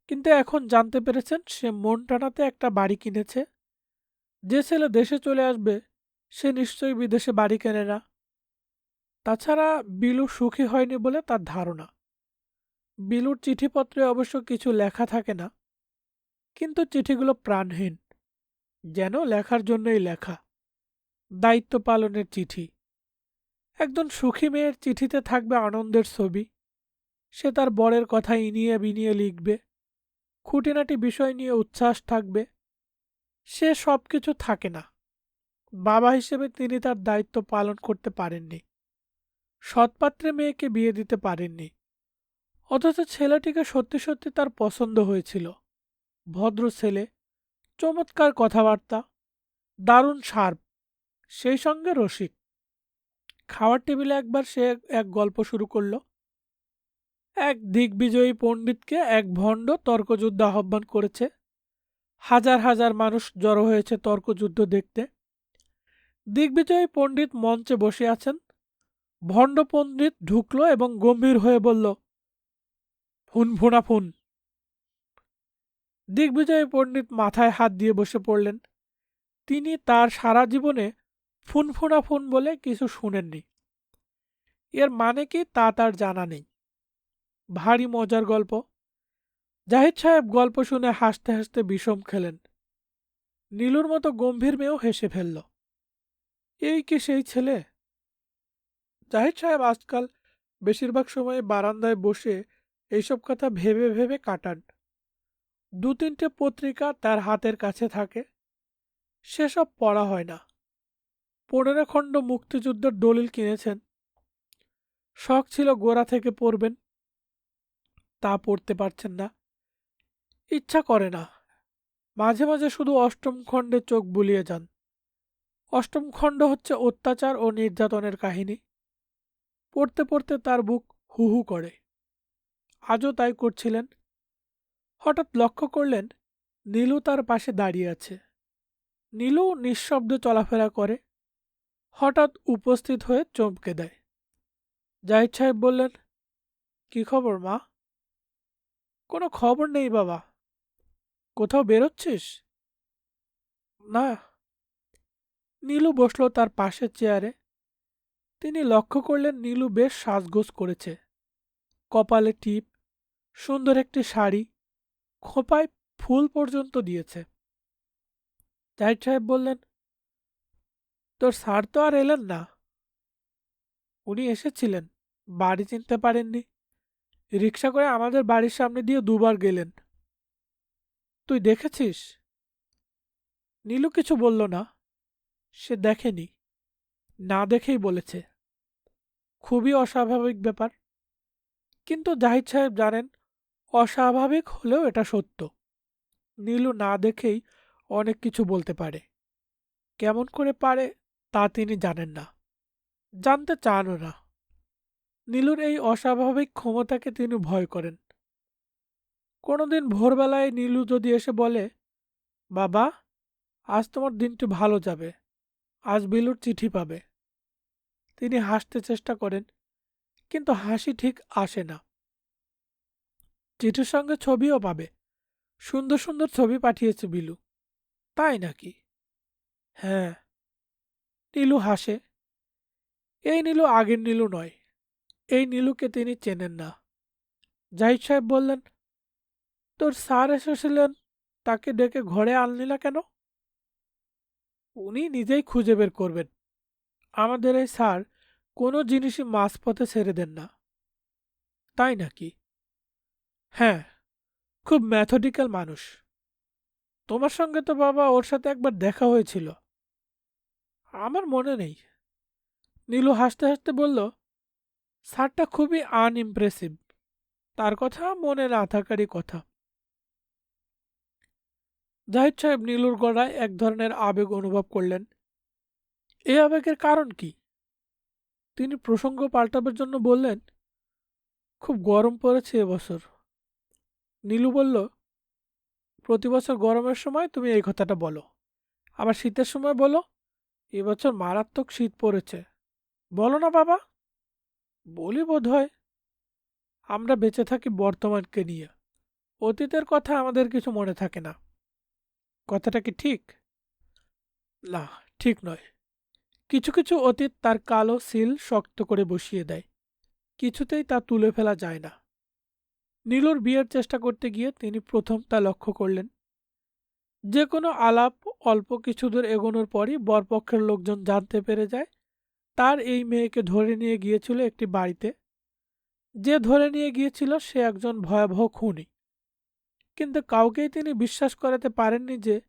কিন্তু এখন জানতে পেরেছেন সে মন টানাতে একটা বাড়ি কিনেছে। যে ছেলে দেশে চলে আসবে সে নিশ্চয়ই বিদেশে বাড়ি কেনে না। তাছাড়া বিলু সুখী হয়নি বলে তার ধারণা। বিলুর চিঠিপত্রে অবশ্য কিছু লেখা থাকে না, কিন্তু চিঠিগুলো প্রাণহীন, যেন লেখার জন্যই লেখা, দায়িত্ব পালনের চিঠি। একজন সুখী মেয়ের চিঠিতে থাকবে আনন্দের ছবি, সে তার বরের কথা ইনিয়ে বিনিয়ে লিখবে, খুঁটিনাটি বিষয় নিয়ে উচ্ছ্বাস থাকবে। সে সব কিছু থাকে না। বাবা হিসেবে তিনি তার দায়িত্ব পালন করতে পারেননি, সৎপাত্রে মেয়েকে বিয়ে দিতে পারেননি। অথচ ছেলেটিকে সত্যি সত্যি তার পছন্দ হয়েছিল। ভদ্র ছেলে, চমৎকার কথাবার্তা, দারুণ শার্প, সেই সঙ্গে রসিক। খাওয়ার টেবিলে একবার সে এক গল্প শুরু করল। এক দিগ্বিজয়ী পণ্ডিতকে এক ভণ্ড তর্কযুদ্ধ আহ্বান করেছে। হাজার হাজার মানুষ জড়ো হয়েছে তর্কযুদ্ধ দেখতে। দিগ্বিজয়ী পণ্ডিত মঞ্চে বসে আছেন। ভণ্ড পণ্ডিত ঢুকলো এবং গম্ভীর হয়ে বলল, ফুন ফুনা ফুন। দিগ্বিজয়ী পণ্ডিত মাথায় হাত দিয়ে বসে পড়লেন। তিনি তার সারা জীবনে ফুনফুনা ফুন বলে কিছু শুনেননি। এর মানে কি তা তার জানা নেই। ভারী মজার গল্প। জাহিদ সাহেব গল্প শুনে হাসতে হাসতে বিষম খেলেন। নীলুর মতো গম্ভীর মেয়েও হেসে ফেলল। এই কি সেই ছেলে? জাহিদ সাহেব আজকাল বেশিরভাগ সময় বারান্দায় বসে এইসব কথা ভেবে ভেবে কাটান। দু তিনটে পত্রিকা তার হাতের কাছে থাকে, সেসব পড়া হয় না। 15 খণ্ড মুক্তিযুদ্ধের দলিল কিনেছেন। শখ ছিল গোড়া থেকে পড়বেন, তা পড়তে পারছেন না, ইচ্ছা করে না। মাঝে মাঝে শুধু অষ্টম খণ্ডে চোখ বুলিয়ে যান। অষ্টম খণ্ড হচ্ছে অত্যাচার ও নির্যাতনের কাহিনী। পড়তে পড়তে তার বুক হু হু করে। আজও তাই করছিলেন। হঠাৎ লক্ষ্য করলেন নীলু তার পাশে দাঁড়িয়ে আছে। নীলু নিঃশব্দে চলাফেরা করে, হঠাৎ উপস্থিত হয়ে চমকে দেয়। জাহিদ সাহেব বললেন, কি খবর মা? কোনো খবর নেই বাবা। কোথাও বেরোচ্ছিস? না। নীলু বসল তার পাশের চেয়ারে। তিনি লক্ষ্য করলেন নীলু বেশ সাজগোজ করেছে। কপালে টিপ, সুন্দর একটি শাড়ি, খোঁপায় ফুল পর্যন্ত দিয়েছে। জাহিদ সাহেব বললেন, তোর স্যার তো আর এলেন না? উনি এসেছিলেন, বাড়ি চিনতে পারেননি। রিক্সা করে আমাদের বাড়ির সামনে দিয়ে দুবার গেলেন। তুই দেখেছিস? নীলু কিছু বলল না। সে দেখেনি, না দেখেই বলেছে। খুবই অস্বাভাবিক ব্যাপার। কিন্তু জাহিদ সাহেব জানেন অস্বাভাবিক হলেও এটা সত্য। নীলু না দেখেই অনেক কিছু বলতে পারে। কেমন করে পারে তা তিনি জানেন না, জানতে চানও না। নীলুর এই অস্বাভাবিক ক্ষমতাকে তিনি ভয় করেন। কোনোদিন ভোরবেলায় নীলু যদি এসে বলে, বাবা আজ তোমার দিনটি ভালো যাবে, আজ বিলুর চিঠি পাবে, তিনি হাসতে চেষ্টা করেন, কিন্তু হাসি ঠিক আসে না। চিঠির সঙ্গে ছবিও পাবে। সুন্দর সুন্দর ছবি পাঠিয়েছে বিলু। তাই নাকি? হ্যাঁ। নীলু হাসে। এই নীলু আগের নীলু নয়। এই নীলুকে তিনি চেনেন না। জাহিদ সাহেব বললেন, তোর স্যার এসেছিলেন, তাকে ডেকে ঘরে আনলি না কেন? উনি নিজেই খুঁজে বের করবেন। আমাদের এই স্যার কোনো জিনিসই মাঝপথে ছেড়ে দেন না। তাই নাকি? হ্যাঁ, খুব ম্যাথডিক্যাল মানুষ। তোমার সঙ্গে তো বাবা ওর সাথে একবার দেখা হয়েছিল। আমার মনে নেই। নীলু হাসতে হাসতে বলল, স্যারটা খুবই আনইমপ্রেসিভ। তার কথা মনে না থাকারই কথা। জাহিদ সাহেব নীলুর গলায় এক ধরনের আবেগ অনুভব করলেন। এই আবেগের কারণ কি? তিনি প্রসঙ্গ পাল্টাবার জন্য বললেন, খুব গরম পড়েছে এবছর। নীলু বলল, প্রতি বছর গরমের সময় তুমি এই কথাটা বলো, আবার শীতের সময় বলো এবছর মারাত্মক শীত পড়েছে। বলো না বাবা? বলি বোধ হয়। আমরা বেঁচে থাকি বর্তমানকে নিয়ে। অতীতের কথা আমাদের কিছু মনে থাকে না। কথাটা কি ঠিক? না, ঠিক নয়। কিছু কিছু অতীত তার কালো সিল শক্ত করে বসিয়ে দেয়। কিছুতেই তা তুলে ফেলা যায় না। নীলুর বিয়ের চেষ্টা করতে গিয়ে তিনি প্রথম তা লক্ষ্য করলেন। যে কোনো আলাপ অল্প কিছু দূর এগোনোর পরই বরপক্ষের লোকজন জানতে পেরে যায় তার এই মেয়েকে ধরে নিয়ে গিয়েছিল একটি বাড়িতে। যে ধরে নিয়ে গিয়েছিল সে একজন ভয়াবহ খুনি। কিন্তু কাউকেই তিনি বিশ্বাস করাতে পারেননি যে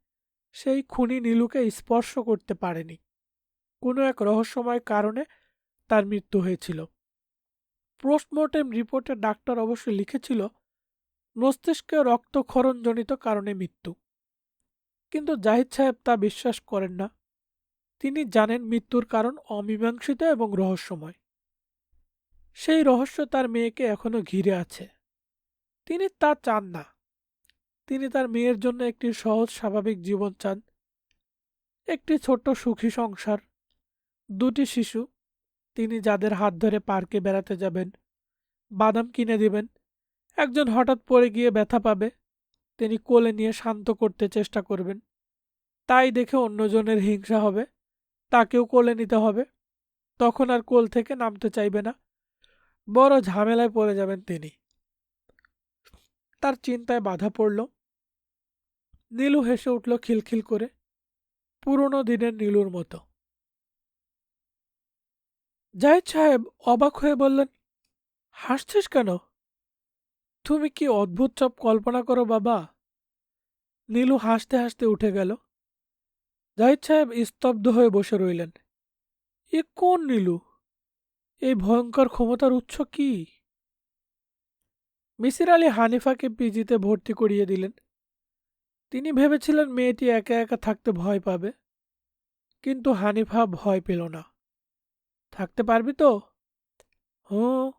সেই খুনি নীলুকে স্পর্শ করতে পারেনি। কোনো এক রহস্যময় কারণে তার মৃত্যু হয়েছিল। পোস্টমর্টেম রিপোর্টে ডাক্তার অবশ্য লিখেছিল মস্তিষ্কে রক্তক্ষরণজনিত কারণে মৃত্যু। কিন্তু জাহিদ সাহেব তা বিশ্বাস করেন না। তিনি জানেন মৃত্যুর কারণ অমীমাংসিত এবং রহস্যময়। সেই রহস্য তার মেয়েকে এখনো ঘিরে আছে। তিনি তা চান না। তিনি তার মেয়ের জন্য একটি সহজ স্বাভাবিক জীবন চান। একটি ছোট্ট সুখী সংসার, দুটি শিশু, তিনি যাদের হাত ধরে পার্কে বেড়াতে যাবেন, বাদাম কিনে দিবেন। একজন হঠাৎ পড়ে গিয়ে ব্যথা পাবে, তিনি কোলে নিয়ে শান্ত করতে চেষ্টা করবেন। তাই দেখে অন্যজনের হিংসা হবে, তাকেও কোলে নিতে হবে। তখন আর কোল থেকে নামতে চাইবে না। বড় ঝামেলায় পড়ে যাবেন তিনি। তার চিন্তায় বাধা পড়ল। নীলু হেসে উঠল খিলখিল করে, পুরনো দিনের নীলুর মতো। জাহিদ সাহেব অবাক হয়ে বললেন, হাসছিস কেন? তুমি কি অদ্ভুত সব কল্পনা করো বাবা? নীলু হাসতে হাসতে উঠে গেল। জাহিদ সাহেব স্তব্ধ হয়ে বসে রইলেন। এ কোন নীলু? এই ভয়ঙ্কর ক্ষমতার উৎস কি? মিসির আলী হানিফাকে পিজিতে ভর্তি করিয়ে দিলেন। তিনি ভেবেছিলেন মেয়েটি একা একা থাকতে ভয় পাবে, কিন্তু হানিফা ভয় পেল না। থাকতে পারবি তো? হুঁ।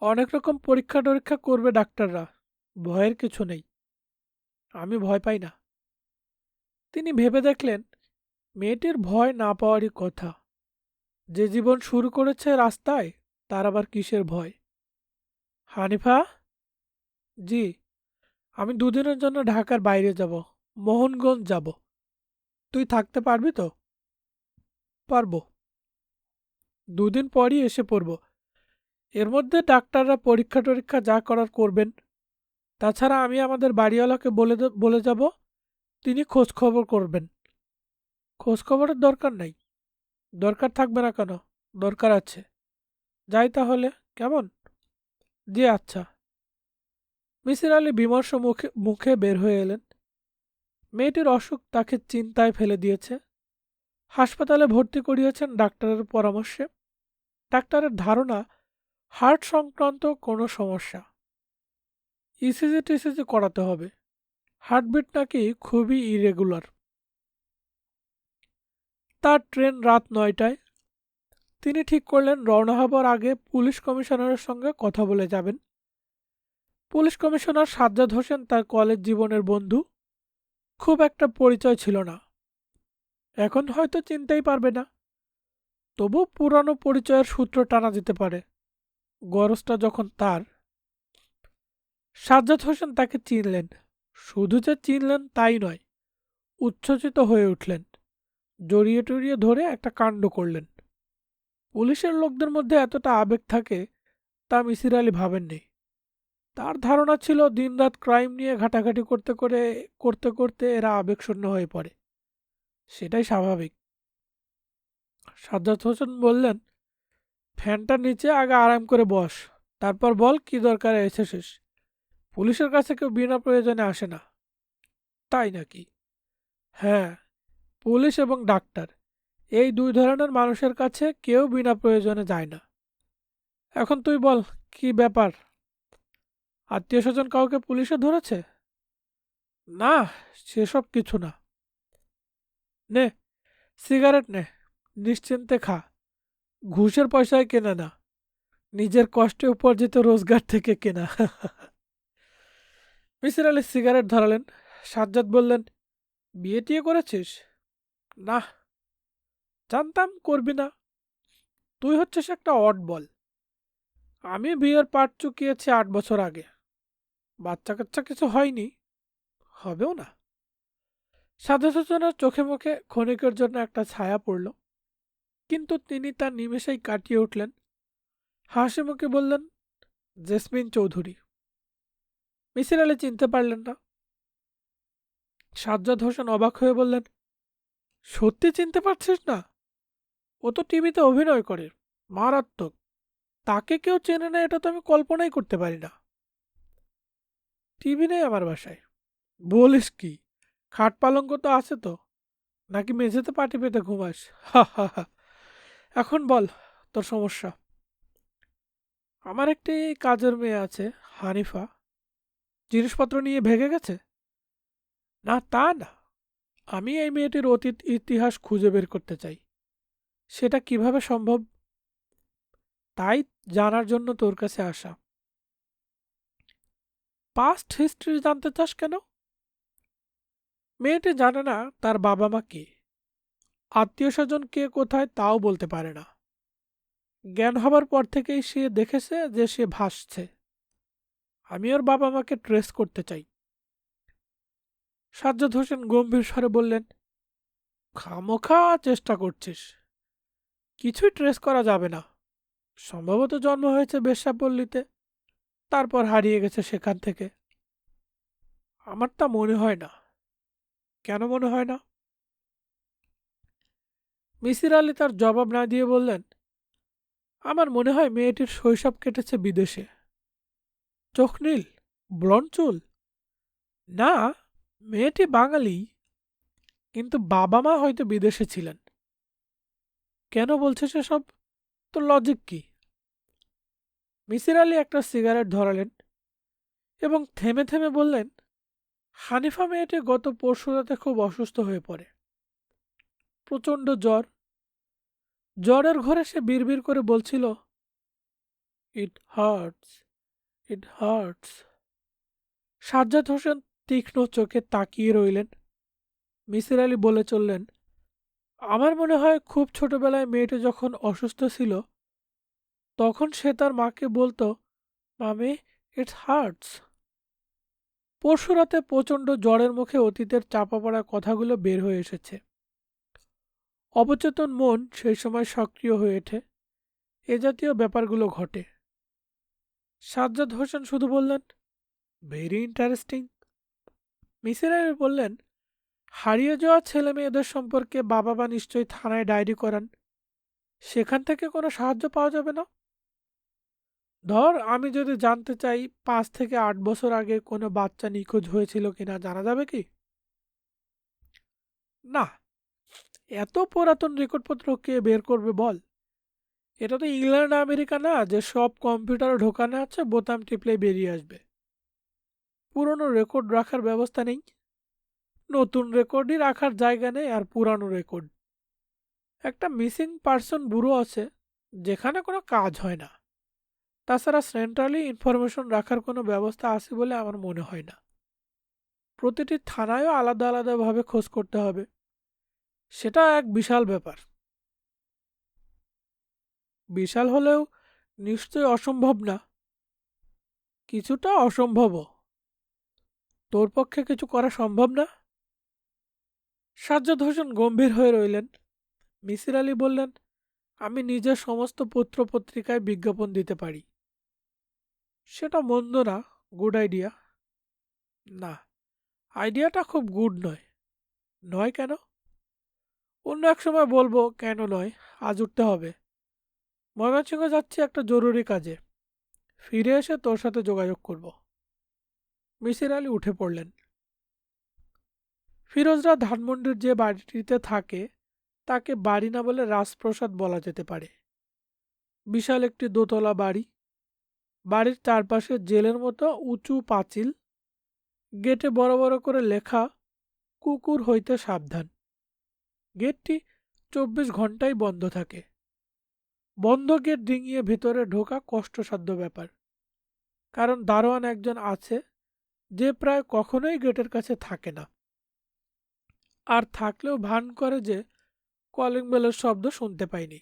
অনেক রকম পরীক্ষা টরীক্ষা করবে ডাক্তাররা, ভয়ের কিছু নেই। আমি ভয় পাই না। তিনি ভেবে দেখলেন মেয়েটির ভয় না পাওয়ারই কথা। যে জীবন শুরু করেছে রাস্তায়, তার আবার কিসের ভয়? হানিফা? জি। আমি দুদিনের জন্য ঢাকার বাইরে যাব, মোহনগঞ্জ যাব। তুই থাকতে পারবি তো? পারবো। দুদিন পরই এসে পড়ব। এর মধ্যে ডাক্তাররা পরীক্ষা টরীক্ষা যা করার করবেন। তাছাড়া আমি আমাদের বাড়িওয়ালাকে বলে যাব, তিনি খোঁজ খবর করবেন। খোঁজ খবরের দরকার নাই। দরকার থাকবে না কেন? দরকার আছে। যাই তাহলে, কেমন? জি আচ্ছা। মিসির আলি বিমর্ষ মুখে মুখে বের হয়ে এলেন। মেয়েটির অসুখ তাকে চিন্তায় ফেলে দিয়েছে। হাসপাতালে ভর্তি করিয়েছেন ডাক্তারের পরামর্শে। ডাক্তারের ধারণা হার্ট সংক্রান্ত কোনো সমস্যা। ইসিজি টিসিজি করাতে হবে। হার্টবিট নাকি খুবই ইরেগুলার। তার ট্রেন রাত ৯টায়। তিনি ঠিক করলেন রওনা হবার আগে পুলিশ কমিশনারের সঙ্গে কথা বলে যাবেন। পুলিশ কমিশনার সাজ্জাদ হোসেন তার কলেজ জীবনের বন্ধু। খুব একটা পরিচয় ছিল না। এখন হয়তো চিনতেই পারবে না। তবু পুরানো পরিচয়ের সূত্র টানা যেতে পারে। গরজটা যখন তার, সাজ্জাদ হোসেন তাকে চিনলেন। শুধু যে চিনলেন তাই নয়, উচ্ছ্বসিত হয়ে উঠলেন, জড়িয়ে টড়িয়ে ধরে একটা কাণ্ড করলেন। পুলিশের লোকদের মধ্যে এতটা আবেগ থাকে তা মিসির আলি ভাবেননি। তার ধারণা ছিল দিনরাত ক্রাইম নিয়ে ঘাটাঘাটি করতে করতে এরা আবেগশূন্য হয়ে পড়ে, সেটাই স্বাভাবিক। সাজ্জাদ হোসেন বললেন, ফ্যানটার নিচে আগে আরাম করে বস, তারপর বল কি দরকারে এসেছিস। পুলিশের কাছে কেউ বিনা প্রয়োজনে আসে না। তাই নাকি? হ্যাঁ, পুলিশ এবং ডাক্তার, এই দুই ধরনের মানুষের কাছে কেউ বিনা প্রয়োজনে যায় না। এখন তুই বল, কি ব্যাপার? আত্মীয় স্বজন কাউকে পুলিশে ধরেছে? না, সেসব কিছু না। নে, সিগারেট নে, নিশ্চিন্তে খা। ঘুষের পয়সায় কেনা না, নিজের কষ্টে উপার্জিত রোজগার থেকে কেনা। মিসির আলি সিগারেট ধরালেন। সাজ্জাদ বললেন, বিয়ে টিয়ে করেছিস? না। জানতাম করবি না, তুই হচ্ছিস একটা অড বল। আমি বিয়ের পাট চুকিয়েছি 8 বছর আগে, বাচ্চা কাচ্চা কিছু হয়নি, হবেও না। সাজ্জাদ হোসেনের চোখে মুখে ক্ষণিকের জন্য একটা ছায়া পড়ল, কিন্তু তিনি তার নিমেষেই কাটিয়ে উঠলেন। হাসি মুখে বললেন, জেসমিন চৌধুরী। মিসির আলি চিনতে পারলেন না। সাজ্জাদ হোসেন অবাক হয়ে বললেন, সত্যি চিনতে পারছিস না? ও তো টিভিতে অভিনয় করে, মারাত্মক। তাকে কেউ চেনে না এটা তো আমি কল্পনাই করতে পারি না। টিভি নেই আমার বাসায়? বলিস কি, খাট পালঙ্ক তো আছে তো, নাকি মেঝেতে পাটি পেতে ঘুমাস? হা হা হা। এখন বল তোর সমস্যা। আমার একটি কাজের মেয়ে আছে, হানিফা, জিনিসপত্র নিয়ে ভেগে গেছে। না তা না, আমি এই মেয়েটির অতীত ইতিহাস খুঁজে বের করতে চাই। সেটা কিভাবে সম্ভব, তাই জানার জন্য তোর কাছে আসা। পাস্ট হিস্ট্রি জানতে চাস কেন? মেয়েটি জানে না তার বাবা মা কে, আত্মীয় স্বজন কে কোথায় তাও বলতে পারে না। জ্ঞান হবার পর থেকেই সে দেখেছে যে সে ভাসছে। আমি ওর বাবা মাকে ট্রেস করতে চাই। সাজ্জাদ হোসেন গম্ভীর স্বরে বললেন, খামোখা চেষ্টা করছিস, কিছুই ট্রেস করা যাবে না। সম্ভবত জন্ম হয়েছে বেশ্যাপল্লীতে, তারপর হারিয়ে গেছে সেখান থেকে। আমার তা মনে হয় না। কেন মনে হয় না? মিসির আলি তার জবাব না দিয়ে বললেন, আমার মনে হয় মেয়েটির শৈশব কেটেছে বিদেশে। চোখ নীল, ব্লন্ড চুল? না, মেয়েটি বাঙালি, কিন্তু বাবা মা হয়তো বিদেশে ছিলেন। কেন বলছে সেসব? তো লজিক কি? মিসির আলি একটা সিগারেট ধরালেন এবং থেমে থেমে বললেন, হানিফা মেয়েটি গত পরশু রাতে খুব অসুস্থ হয়ে পড়ে। প্রচণ্ড জ্বর। জ্বরের ঘরে সে বিড়বিড় করে বলছিল, it hurts, it hurts. Sajjad Hossain তীক্ষ্ণ চোখে তাকিয়ে রইলেন। মিসির আলি বলে চললেন, আমার মনে হয় খুব ছোটবেলায় মেয়েটি যখন অসুস্থ ছিল তখন সে তার মাকে বলতো, মামি, ইটস হার্টস। পরশু রাতে প্রচণ্ড জ্বরের মুখে অতীতের চাপা পড়া কথাগুলো বের হয়ে এসেছে। অবচেতন মন সেই সময় সক্রিয় হয়ে ওঠে, এ জাতীয় ব্যাপারগুলো ঘটে। সাজ্জাদ হোসেন শুধু বললেন, ভেরি ইন্টারেস্টিং। মিসির আলি বললেন, হারিয়ে যাওয়া ছেলে মেয়েদের সম্পর্কে বাবা মা নিশ্চয়ই থানায় ডায়েরি করান, সেখান থেকে কোনো সাহায্য পাওয়া যাবে না? ধর আমি যদি জানতে চাই 5 থেকে 8 বছর আগে কোনো বাচ্চা নিখোঁজ হয়েছিল কিনা, জানা যাবে কি? না, এত পুরাতন রেকর্ডপত্র কে বের করবে বল? এটা তো ইংল্যান্ড আমেরিকা না যে সব কম্পিউটারে ঢোকানো আছে, বোতাম টিপলেই বেরিয়ে আসবে। পুরনো রেকর্ড রাখার ব্যবস্থা নেই, নতুন রেকর্ডই রাখার জায়গা নেই, আর পুরানো রেকর্ড। একটা মিসিং পার্সন ব্যুরো আছে যেখানে কোনো কাজ হয় না। তাছাড়া সেন্ট্রালি ইনফরমেশন রাখার কোনো ব্যবস্থা আছে বলে আমার মনে হয় না। প্রতিটি থানায়ও আলাদা আলাদাভাবে খোঁজ করতে হবে, সেটা এক বিশাল ব্যাপার। বিশাল হলেও নিশ্চয় অসম্ভব না। কিছুটা অসম্ভবও। তোর পক্ষে কিছু করা সম্ভব না? সাজ্জাদ হোসেন গম্ভীর হয়ে রইলেন। মিসির আলী বললেন, আমি নিজের সমস্ত পত্র পত্রিকায় বিজ্ঞাপন দিতে পারি। সেটা মন্দ না, গুড আইডিয়া। না, আইডিয়াটা খুব গুড নয়। নয় কেন? অন্য এক সময় বলবো কেন নয়। আজ উঠতে হবে। ময়মনসিংহ যাচ্ছি একটা জরুরি কাজে। ফিরে এসে তোর সাথে যোগাযোগ করব। মিসির আলী উঠে পড়লেন। ফিরোজরা ধানমন্ডির যে বাড়িটিতে থাকে তাকে বাড়ি না বলে রাজপ্রাসাদ বলা যেতে পারে। বিশাল একটি দোতলা বাড়ি। বাড়ির চারপাশে জেলের মতো উঁচু পাঁচিল। গেটে বড় বড় করে লেখা, কুকুর হইতে সাবধান। গেটটি 24 ঘন্টাই বন্ধ থাকে। বন্ধ গেট ডিঙিয়ে ভিতরে ঢোকা কষ্টসাধ্য ব্যাপার, কারণ দারোয়ান একজন আছে যে প্রায় কখনোই গেটের কাছে থাকে না, আর থাকলেও ভান করে যে কলিং বেলের শব্দ শুনতে পায়নি।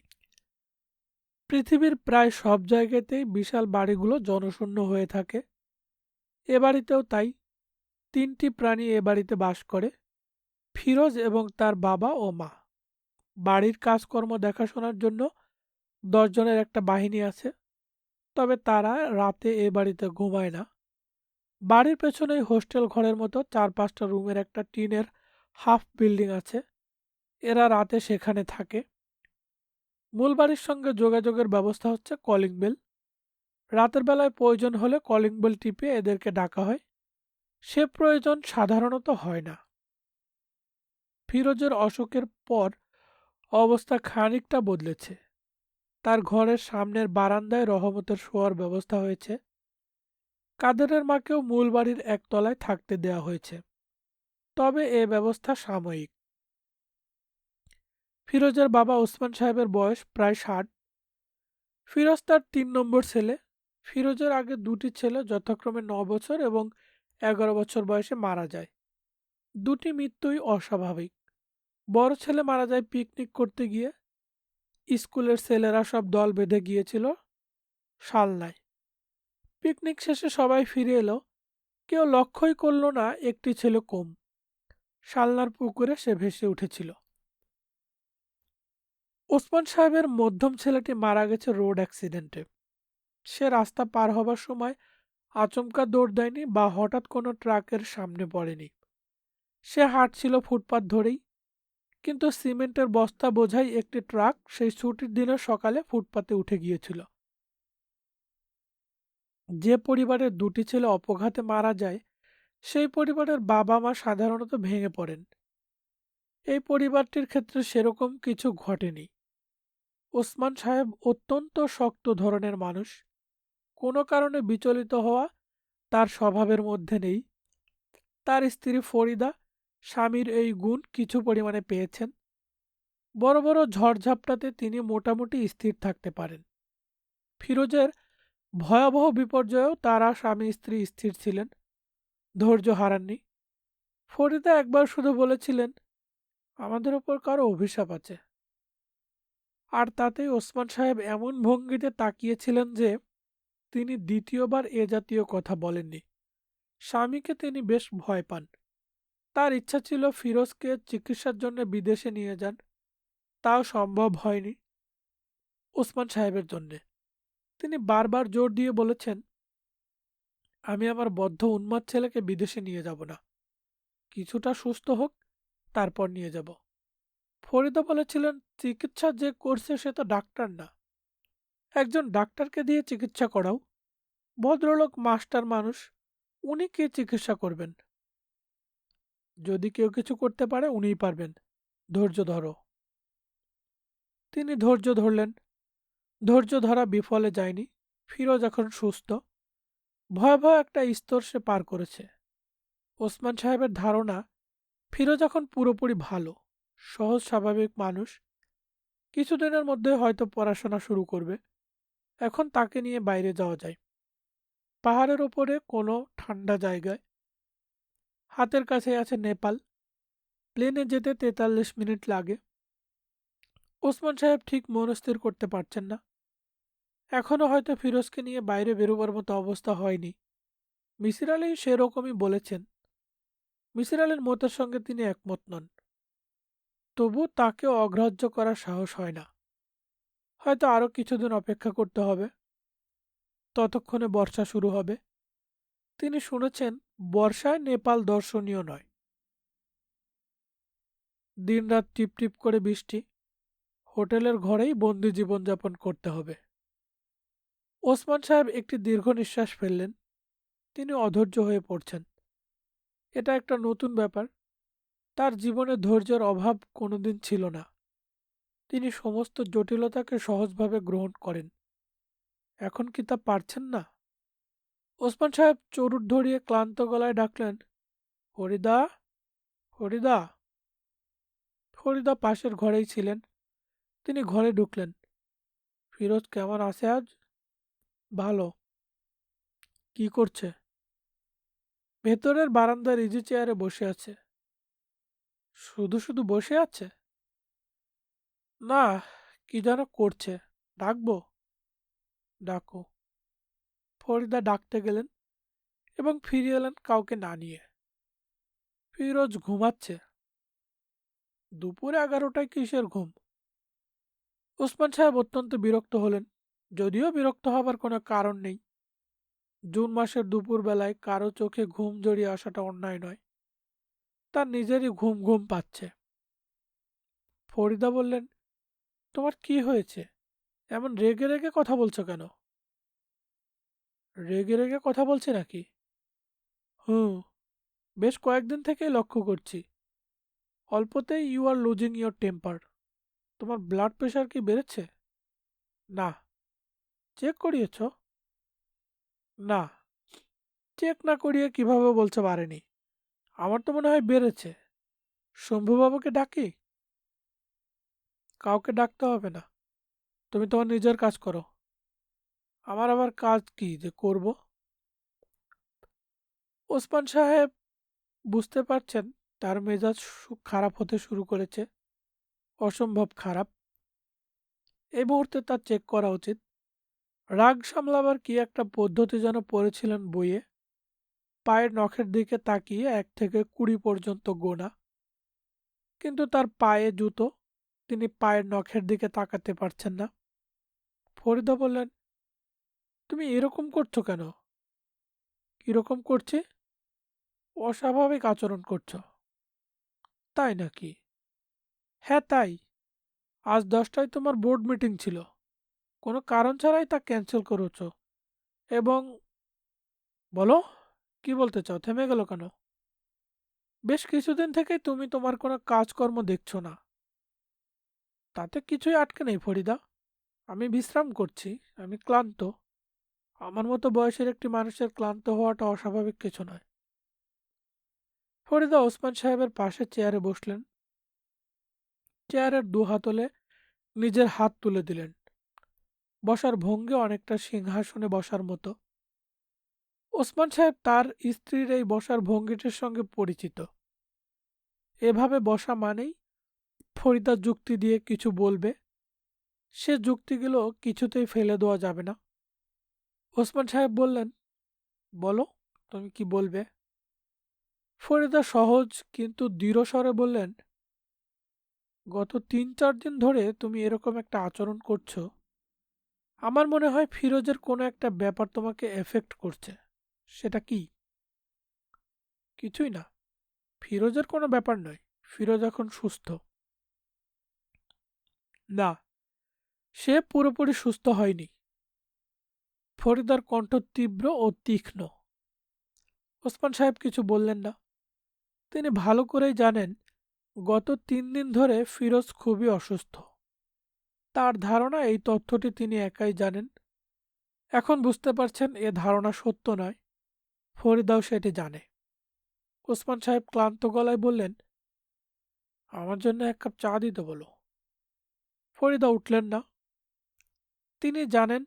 পৃথিবীর প্রায় সব জায়গাতেই বিশাল বাড়িগুলো জনশূন্য হয়ে থাকে। এ বাড়িতেও তাই। 3টি প্রাণী এ বাড়িতে বাস করে, ফিরোজ এবং তার বাবা ও মা। বাড়ির কাজকর্ম দেখাশোনার জন্য 10 জনের একটা বাহিনী আছে, তবে তারা রাতে এ বাড়িতে ঘুমায় না। বাড়ির পেছনেই হোস্টেল ঘরের মতো 4-5টা রুমের একটা টিনের হাফ বিল্ডিং আছে। এরা রাতে সেখানে থাকে। মূল বাড়ির সঙ্গে যোগাযোগের ব্যবস্থা হচ্ছে কলিং বেল। রাতের বেলায় প্রয়োজন হলে কলিং বেল টিপে এদেরকে ডাকা হয়। সে প্রয়োজন সাধারণত হয় না। ফিরোজের অসুখের পর অবস্থা খানিকটা বদলেছে। তার ঘরের সামনের বারান্দায় রহমতের শোয়ার ব্যবস্থা হয়েছে। কাদেরের মাকেও মূল বাড়ির একতলায় থাকতে দেয়া হয়েছে, তবে এ ব্যবস্থা সাময়িক। ফিরোজের বাবা ওসমান সাহেবের বয়স প্রায় 60। ফিরোজ তার 3 নম্বর ছেলে। ফিরোজের আগে 2টি ছেলে যথাক্রমে 9 বছর এবং 11 বছর বয়সে মারা যায়। 2টি মৃত্যুই অস্বাভাবিক। বড় ছেলে মারা যায় পিকনিক করতে গিয়ে। স্কুলের ছেলেরা সব দল বেঁধে গিয়েছিল শালনায়। পিকনিক শেষে সবাই ফিরে এলো, কেউ লক্ষ্যই করল না একটি ছেলে কম। শালনার পুকুরে সে ভেসে উঠেছিল। ওসমান সাহেবের মধ্যম ছেলেটি মারা গেছে রোড অ্যাক্সিডেন্টে। সে রাস্তা পার হবার সময় আচমকা দৌড় দেয়নি বা হঠাৎ কোনো ট্রাকের সামনে পড়েনি। সে হাঁটছিল ফুটপাত ধরেই, কিন্তু সিমেন্টের বস্তা বোঝাই একটি ট্রাক সেই ছুটির দিনের সকালে ফুটপাতে উঠে গিয়েছিল। যে পরিবারের 2টি ছেলে অপঘাতে মারা যায়, সেই পরিবারের বাবা মা সাধারণত ভেঙে পড়েন। এই পরিবারটির ক্ষেত্রে সেরকম কিছু ঘটেনি। ওসমান সাহেব অত্যন্ত শক্ত ধরনের মানুষ। কোনো কারণে বিচলিত হওয়া তার স্বভাবের মধ্যে নেই। তার স্ত্রী ফরিদা স্বামীর এই গুণ কিছু পরিমাণে পেয়েছেন। বড় বড় ঝড়ঝাপটাতে তিনি মোটামুটি স্থির থাকতে পারেন। ফিরোজের ভয়াবহ বিপর্যয়েও তারা স্বামী স্ত্রী স্থির ছিলেন, ধৈর্য হারাননি। ফরিদা একবার শুধু বলেছিলেন, আমাদের ওপর কারো অভিশাপ আছে। আর তাতেই ওসমান সাহেব এমন ভঙ্গিতে তাকিয়েছিলেন যে তিনি দ্বিতীয়বার এ জাতীয় কথা বলেননি। স্বামীকে তিনি বেশ ভয় পান। তার ইচ্ছা ছিল ফিরোজকে চিকিৎসার জন্য বিদেশে নিয়ে যান, তাও সম্ভব হয়নি ওসমান সাহেবের জন্যে। তিনি বারবার জোর দিয়ে বলেছেন, আমি আমার বদ্ধ উন্মাদ ছেলেকে বিদেশে নিয়ে যাব না, কিছুটা সুস্থ হোক তারপর নিয়ে যাব। ফরিদা বলেছিলেন, চিকিৎসা যে করছে সে তো ডাক্তার না, একজন ডাক্তারকে দিয়ে চিকিৎসা করাও। ভদ্রলোক মাস্টার মানুষ, উনি কে চিকিৎসা করবেন? যদি কেউ কিছু করতে পারে উনিই পারবেন, ধৈর্য ধরো। তিনি ধৈর্য ধরলেন। ধৈর্য ধরা বিফলে যায়নি। ফিরোজ এখন সুস্থ। ভয়াবহ একটা স্তর সে পার করেছে। ওসমান সাহেবের ধারণা ফিরোজ এখন পুরোপুরি ভালো, সহজ স্বাভাবিক মানুষ। কিছুদিনের মধ্যে হয়তো পড়াশোনা শুরু করবে। এখন তাকে নিয়ে বাইরে যাওয়া যায়, পাহাড়ের ওপরে কোনো ঠান্ডা জায়গায়। হাতের কাছে আছে নেপাল। প্লেনে যেতে 43 মিনিট লাগে। ওসমান সাহেব ঠিক মনস্থির করতে পারছেন না। এখনো হয়তো ফিরোজকে নিয়ে বাইরে বেরোবার মতো অবস্থা হয়নি। মিসির আলী সেরকমই বলেছেন। মিসির আলীর মতের সঙ্গে তিনি একমত নন। তবু তাকে অগ্রাহ্য করার সাহস হয় না। হয়তো আরও কিছুদিন অপেক্ষা করতে হবে। ততক্ষণে বর্ষা শুরু হবে। তিনি শুনেছেন বর্ষায় নেপাল দর্শনীয় নয়। দিনরাত টিপটিপ করে বৃষ্টি। হোটেলের ঘরেই বন্দি জীবনযাপন করতে হবে। ওসমান সাহেব একটি দীর্ঘ নিঃশ্বাস ফেললেন। তিনি অধৈর্য হয়ে পড়ছেন। এটা একটা নতুন ব্যাপার। তার জীবনে ধৈর্যের অভাব কোনোদিন ছিল না। তিনি সমস্ত জটিলতাকে সহজভাবে গ্রহণ করেন। এখন কি তা পারছেন না? ওসমান সাহেব চরুট ধরিয়ে ক্লান্ত গলায় ডাকলেন, ফরিদা, ফরিদা। ফরিদা পাশের ঘরেই ছিলেন। তিনি ঘরে ঢুকলেন। ফিরোজ কেমন আছে আজ? ভালো। কি করছে? ভেতরের বারান্দার ইজি চেয়ারে বসে আছে। শুধু শুধু বসে আছে? না, কি যেন করছে। ডাকবো? ডাকো। ফরিদা ডাকতে গেলেন এবং ফিরে এলেন কাউকে না নিয়ে। ফিরোজ ঘুমাচ্ছে। দুপুর 11টায় কিসের ঘুম? ওসমান সাহেব অত্যন্ত বিরক্ত হলেন। যদিও বিরক্ত হবার কোনো কারণ নেই। জুন মাসের দুপুরবেলায় কারো চোখে ঘুম জড়িয়ে আসাটা অন্যায় নয়। তার নিজেরই ঘুম ঘুম পাচ্ছে। ফরিদা বললেন, তোমার কি হয়েছে? এমন রেগে রেগে কথা বলছো কেন? রেগে রেগে কথা বলছে নাকি? হুম, বেশ কয়েকদিন থেকেই লক্ষ্য করছি। অল্পতেই you are losing your temper. তোমার ব্লাড প্রেশার কি বেড়েছে? না। চেক করিয়েছ? না। চেক না করিয়ে কিভাবে বলতে পারেনি? আমার তো মনে হয় বেড়েছে। শম্ভুবাবুকে ডাকি? কাউকে ডাকতে হবে না। তুমি তোমার নিজের কাজ করো। আমার আবার কাজ কি যে করব? ওসমান সাহেব বুঝতে পারছেন তার মেজাজ খারাপ হতে শুরু করেছে। অসম্ভব খারাপ। এই মুহূর্তে তার চেক করা উচিত। রাগ সামলাবার কি একটা পদ্ধতি যেন পড়েছিলেন বইয়ে। পায়ের নখের দিকে তাকিয়ে 1 থেকে 20 পর্যন্ত গোনা। কিন্তু তার পায়ে জুতো। তিনি পায়ের নখের দিকে তাকাতে পারছেন না। ফরিদা বললেন, তুমি এরকম করছো কেন? কিরকম করছি? অস্বাভাবিক আচরণ করছো। তাই নাকি? হ্যাঁ তাই। আজ 10টায় তোমার বোর্ড মিটিং ছিল। কোনো কারণ ছাড়াই তা ক্যান্সেল করেছো। এবং বলো, কি বলতে চাও? থেমে গেল কেন? বেশ কিছুদিন থেকেই তুমি তোমার কোনো কাজকর্ম দেখছো না। তাতে কিছুই আটকে নেই ফরিদা। আমি বিশ্রাম করছি। আমি ক্লান্ত। আমার মতো বয়সের একটি মানুষের ক্লান্ত হওয়াটা অস্বাভাবিক কিছু নয়। ফরিদা ওসমান সাহেবের পাশে চেয়ারে বসলেন। চেয়ারের 2 হাতলে নিজের হাত তুলে দিলেন। বসার ভঙ্গি অনেকটা সিংহাসনে বসার মতো। ওসমান সাহেব তার স্ত্রীর এই বসার ভঙ্গিটির সঙ্গে পরিচিত। এভাবে বসা মানেই ফরিদা যুক্তি দিয়ে কিছু বলবে। সে যুক্তিগুলো কিছুতেই ফেলে দেওয়া যাবে না। ওসমান সাহেব বললেন, বলো, তুমি কি বলবে? ফরিদা সহজ কিন্তু দৃঢ় স্বরে বললেন, গত 3-4 দিন ধরে তুমি এরকম একটা আচরণ করছো। আমার মনে হয় ফিরোজের কোনো একটা ব্যাপার তোমাকে এফেক্ট করছে। সেটা কি? কিছুই না। ফিরোজের কোনো ব্যাপার নয়। ফিরোজ এখন সুস্থ। না, সে পুরোপুরি সুস্থ হয়নি। ফরিদার কণ্ঠ তীব্র ও তীক্ষ্ণ। ওসমান সাহেব কিছু বললেন না। তিনি ভালো করেই জানেন গত 3 দিন ধরে ফিরোজ খুবই অসুস্থ। তার ধারণা এই তথ্যটি তিনি একাই জানেন। এখন বুঝতে পারছেন এ ধারণা সত্য নয়। ফরিদাও সেটি জানে। ওসমান সাহেব ক্লান্ত গলায় বললেন, আমার জন্য 1 কাপ চা দিতে বলো। ফরিদা উঠলেন না। তিনি জানেন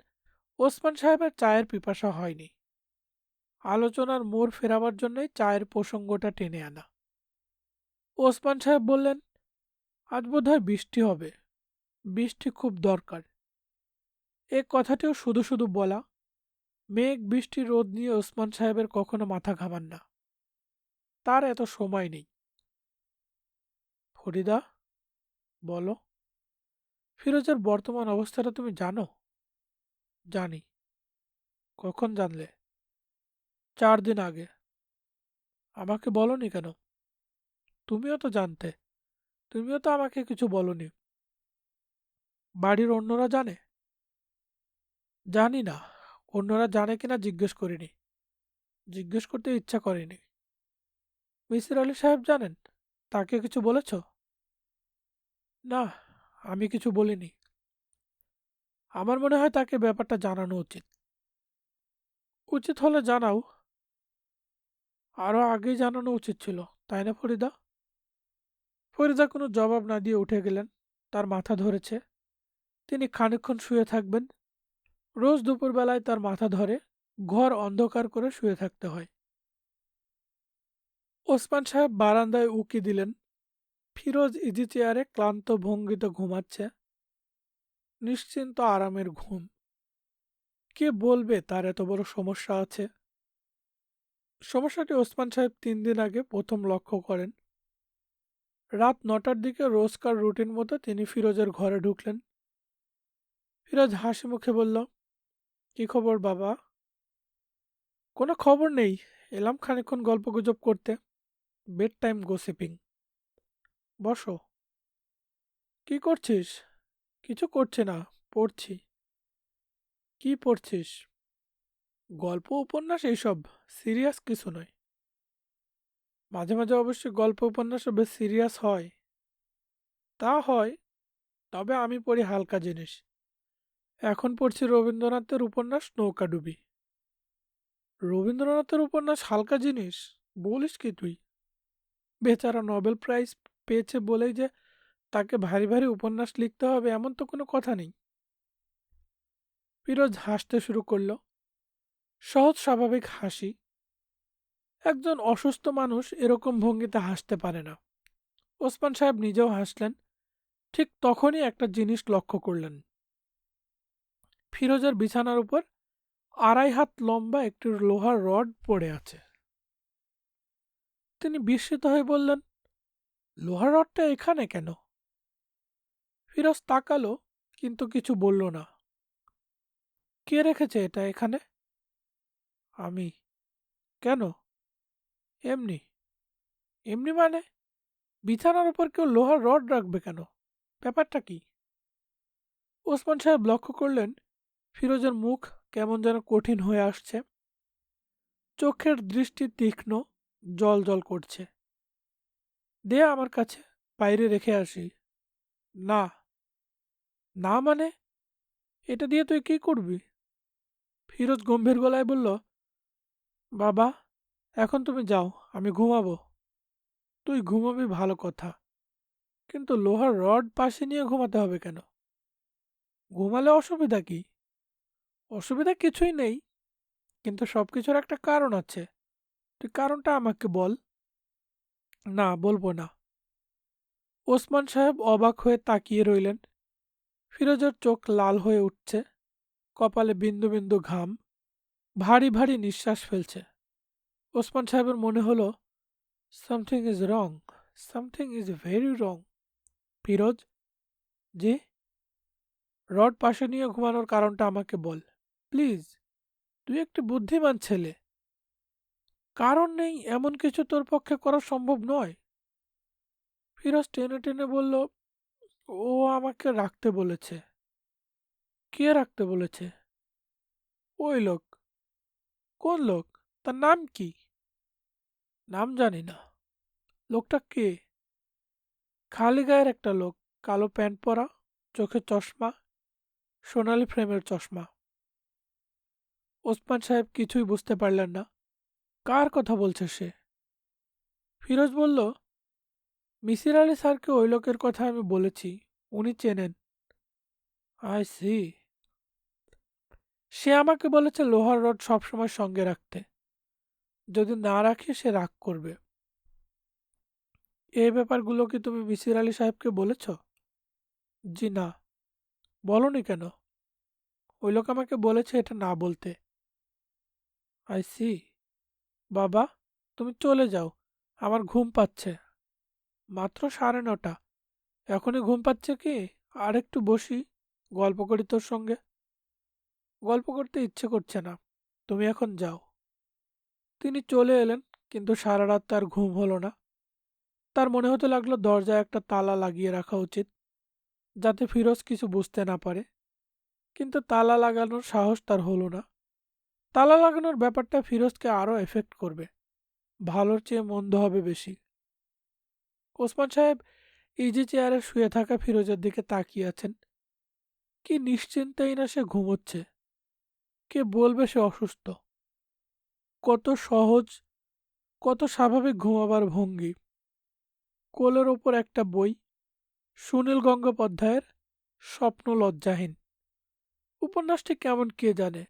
ওসমান সাহেবের চায়ের পিপাসা হয়নি। আলোচনার মোড় ফেরাবার জন্যই চায়ের প্রসঙ্গটা টেনে আনা। ওসমান সাহেব বললেন, আজ বোধহয় বৃষ্টি হবে। বৃষ্টি খুব দরকার। এ কথাটিও শুধু শুধু বলা। মেঘ বৃষ্টি রোদ নিয়ে ওসমান সাহেবের কখনো মাথা ঘামান না, তার এত সময় নেই। ফরিদা, বলো, ফিরোজের বর্তমান অবস্থাটা তুমি জানো? জানি। কখন জানলে? 4 দিন আগে। আমাকে বলনি কেন? তুমিও তো জানতে, তুমিও তো আমাকে কিছু বলনি। বাড়ির অন্যরা জানে? জানি না, অন্যরা জানে কিনা জিজ্ঞেস করিনি, জিজ্ঞেস করতে ইচ্ছা করেনি। মিসির আলি সাহেব জানেন? তাকে কিছু বলেছ? না, আমি কিছু বলিনি। আমার মনে হয় তাকে ব্যাপারটা জানানো উচিত। উচিত হলে জানাও। আরও আগেই জানানো উচিত ছিল, তাই না ফরিদা? ফরিদা কোনো জবাব না দিয়ে উঠে গেলেন। তার মাথা ধরেছে, তিনি খানিকক্ষণ শুয়ে থাকবেন। রোজ দুপুরবেলায় তার মাথা ধরে, ঘর অন্ধকার করে শুয়ে থাকতে হয়। ওসমান সাহেব বারান্দায় উকি দিলেন। ফিরোজ ইজি চেয়ারে ক্লান্ত ভঙ্গিতে ঘুমাচ্ছে, নিশ্চিন্ত আরামের ঘুম। কে বলবে তার এত বড় সমস্যা আছে? সমস্যাটি ওসমান সাহেব 3 দিন আগে প্রথম লক্ষ্য করেন। রাত 9টার দিকে রোজকার রুটিন মতো তিনি ফিরোজের ঘরে ঢুকলেন। ফিরোজ হাসি মুখে বলল, কি খবর বাবা? কোনো খবর নেই, এলাম খানিকক্ষণ গল্পগুজব করতে। Bed time gossiping. বসো। কি করছিস? কিছু করছি না, পড়ছি। কি পড়ছিস? গল্প উপন্যাস এইসব, সিরিয়াস কিছু নয়। মাঝে মাঝে অবশ্যই গল্প উপন্যাসও বেশ সিরিয়াস হয়। তা হয়, তবে আমি পড়ি হালকা জিনিস। এখন পড়ছি রবীন্দ্রনাথের উপন্যাস নৌকাডুবি। রবীন্দ্রনাথের উপন্যাস হালকা জিনিস? বলিস কি তুই? বেচারা নোবেল প্রাইজ পেয়েছে বলেই যে তাকে ভারী ভারী উপন্যাস লিখতে হবে এমন তো কোনো কথা নেই। ফিরোজ হাসতে শুরু করলো, সহজ স্বাভাবিক হাসি। একজন অসুস্থ মানুষ এরকম ভঙ্গিতে হাসতে পারে না। ওসমান সাহেব নিজেও হাসলেন। ঠিক তখনই একটা জিনিস লক্ষ্য করলেন। ফিরোজের বিছানার উপর 2.5 হাত লম্বা একটি লোহার রড পড়ে আছে। তিনি বিস্মিত হয়ে বললেন, লোহার রডটা এখানে কেন? ফিরোজ তাকালো, কিন্তু কিছু বলল না। কে রেখেছে এটা এখানে? আমি। কেন? এমনি। এমনি মানে? বিছানার উপর কেউ লোহার রড রাখবে কেন? ব্যাপারটা কি? ওসমান সাহেব লক্ষ্য করলেন ফিরোজের মুখ কেমন যেন কঠিন হয়ে আসছে। চোখের দৃষ্টি তীক্ষ্ণ, জল জল করছে। দে আমার কাছে, বাইরে রেখে আসি। না। না মানে? এটা দিয়ে তুই কি করবি? ফিরোজ গম্ভীর গলায় বলল, বাবা, এখন তুমি যাও, আমি ঘুমাবো। তুই ঘুমাবি ভালো কথা, কিন্তু লোহার রড পাশে নিয়ে ঘুমাতে হবে কেন? ঘুমালে অসুবিধা কি? অসুবিধা কিছুই নেই, কিন্তু সবকিছুর একটা কারণ আছে। তুই কারণটা আমাকে বল। না, বলবো না। ওসমান সাহেব অবাক হয়ে তাকিয়ে রইলেন। ফিরোজের চোখ লাল হয়ে উঠছে, কপালে বিন্দু বিন্দু ঘাম, ভারী ভারী নিঃশ্বাস ফেলছে। ওসমান সাহেবের মনে হলো, something is wrong, something is very wrong. Firoz, G? Rod পাশে নিয়ে ঘুমানোর কারণটা আমাকে বল, প্লিজ। তুই একটি বুদ্ধিমান ছেলে। কারণ নেই এমন কিছু তোর পক্ষে করা সম্ভব নয়। ফিরোজ টেনে টেনে বলল, ও আমাকে রাখতে বলেছে। কে রাখতে বলেছে? ওই লোক। কোন লোক? তার নাম কি? নাম জানি না। লোকটা কে? খালি গায়ের একটা লোক, কালো প্যান্ট পরা, চোখে চশমা, সোনালি ফ্রেমের চশমা। ওসমান সাহেব কিছুই বুঝতে পারলেন না। কার কথা বলছে সে? ফিরোজ বলল, মিসির আলি স্যারকে ওই লোকের কথা আমি বলেছি, উনি চেনেন। I C. সে আমাকে বলেছে লোহার রড সবসময় সঙ্গে রাখতে, যদি না রাখি সে রাগ করবে। এই ব্যাপারগুলো কি তুমি মিসির আলি সাহেবকে বলেছ? জি না। বলনি কেন? ওই লোক আমাকে বলেছে এটা না বলতে। I see. বাবা, তুমি চলে যাও, আমার ঘুম পাচ্ছে। মাত্র 9:30। এখনই ঘুম পাচ্ছে কি? আর একটু বসি, গল্প করি তোর সঙ্গে। গল্প করতে ইচ্ছে করছে না, তুমি এখন যাও। তিনি চলে এলেন, কিন্তু সারা রাত তার ঘুম হলো না। তার মনে হতে লাগলো দরজায় একটা তালা লাগিয়ে রাখা উচিত, যাতে ফিরোজ কিছু বুঝতে না পারে। কিন্তু তালা লাগানোর সাহস তার হলো না। তালা লাগানোর ব্যাপারটা ফিরোজকে আরও এফেক্ট করবে, ভালোর চেয়ে মন্দ হবে বেশি। ওসমান সাহেব ইজি চেয়ারে শুয়ে থাকা ফিরোজের দিকে তাকিয়ে আছেন। কি নিশ্চিন্তেই না সে ঘুমোচ্ছে। কে বলবে সে অসুস্থ? কত সহজ, কত স্বাভাবিক ঘুমাবার ভঙ্গি। কোলের ওপর একটা বই, সুনীল গঙ্গোপাধ্যায়ের স্বপ্ন লজ্জাহীন। উপন্যাসটি কেমন কে জানে।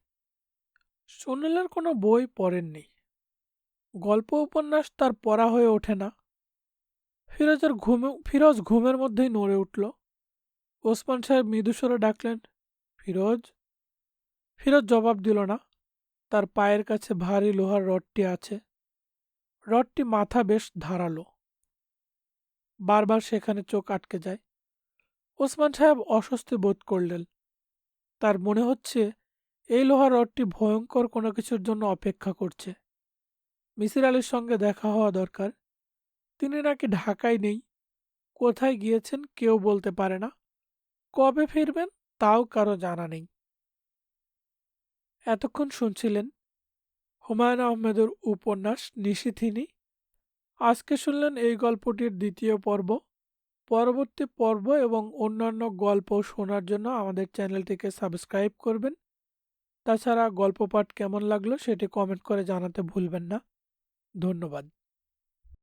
সুনীলের কোনো বই পড়েননি, গল্প উপন্যাস তার পড়া হয়ে ওঠে না। ফিরোজ ঘুমের মধ্যেই নড়ে উঠল। ওসমান সাহেব মৃদুস্বরে ডাকলেন, ফিরোজ। ফিরোজ জবাব দিল না। তার পায়ের কাছে ভারী লোহার রডটি আছে। রডটি মাথা বেশ ধারালো, বারবার সেখানে চোখ আটকে যায়। ওসমান সাহেব অস্বস্তি বোধ করলেন। তার মনে হচ্ছে এই লোহার রডটি ভয়ঙ্কর কোনো কিছুর জন্য অপেক্ষা করছে। মিসির আলির সঙ্গে দেখা হওয়া দরকার। তিনি নাকি ঢাকায় নেই, কোথায় গিয়েছেন কেউ বলতে পারে না, কবে ফিরবেন তাও কারো জানা নেই। এতক্ষণ শুনছিলেন হুমায়ুন আহমেদের উপন্যাস নিশিথিনী। আজকে শুনলেন এই গল্পটির দ্বিতীয় পর্ব। পরবর্তী পর্ব এবং অন্যান্য গল্প শোনার জন্য আমাদের চ্যানেলটিকে সাবস্ক্রাইব করবেন। তাছাড়া গল্প পাঠ কেমন লাগলো সেটি কমেন্ট করে জানাতে ভুলবেন না। ধন্যবাদ।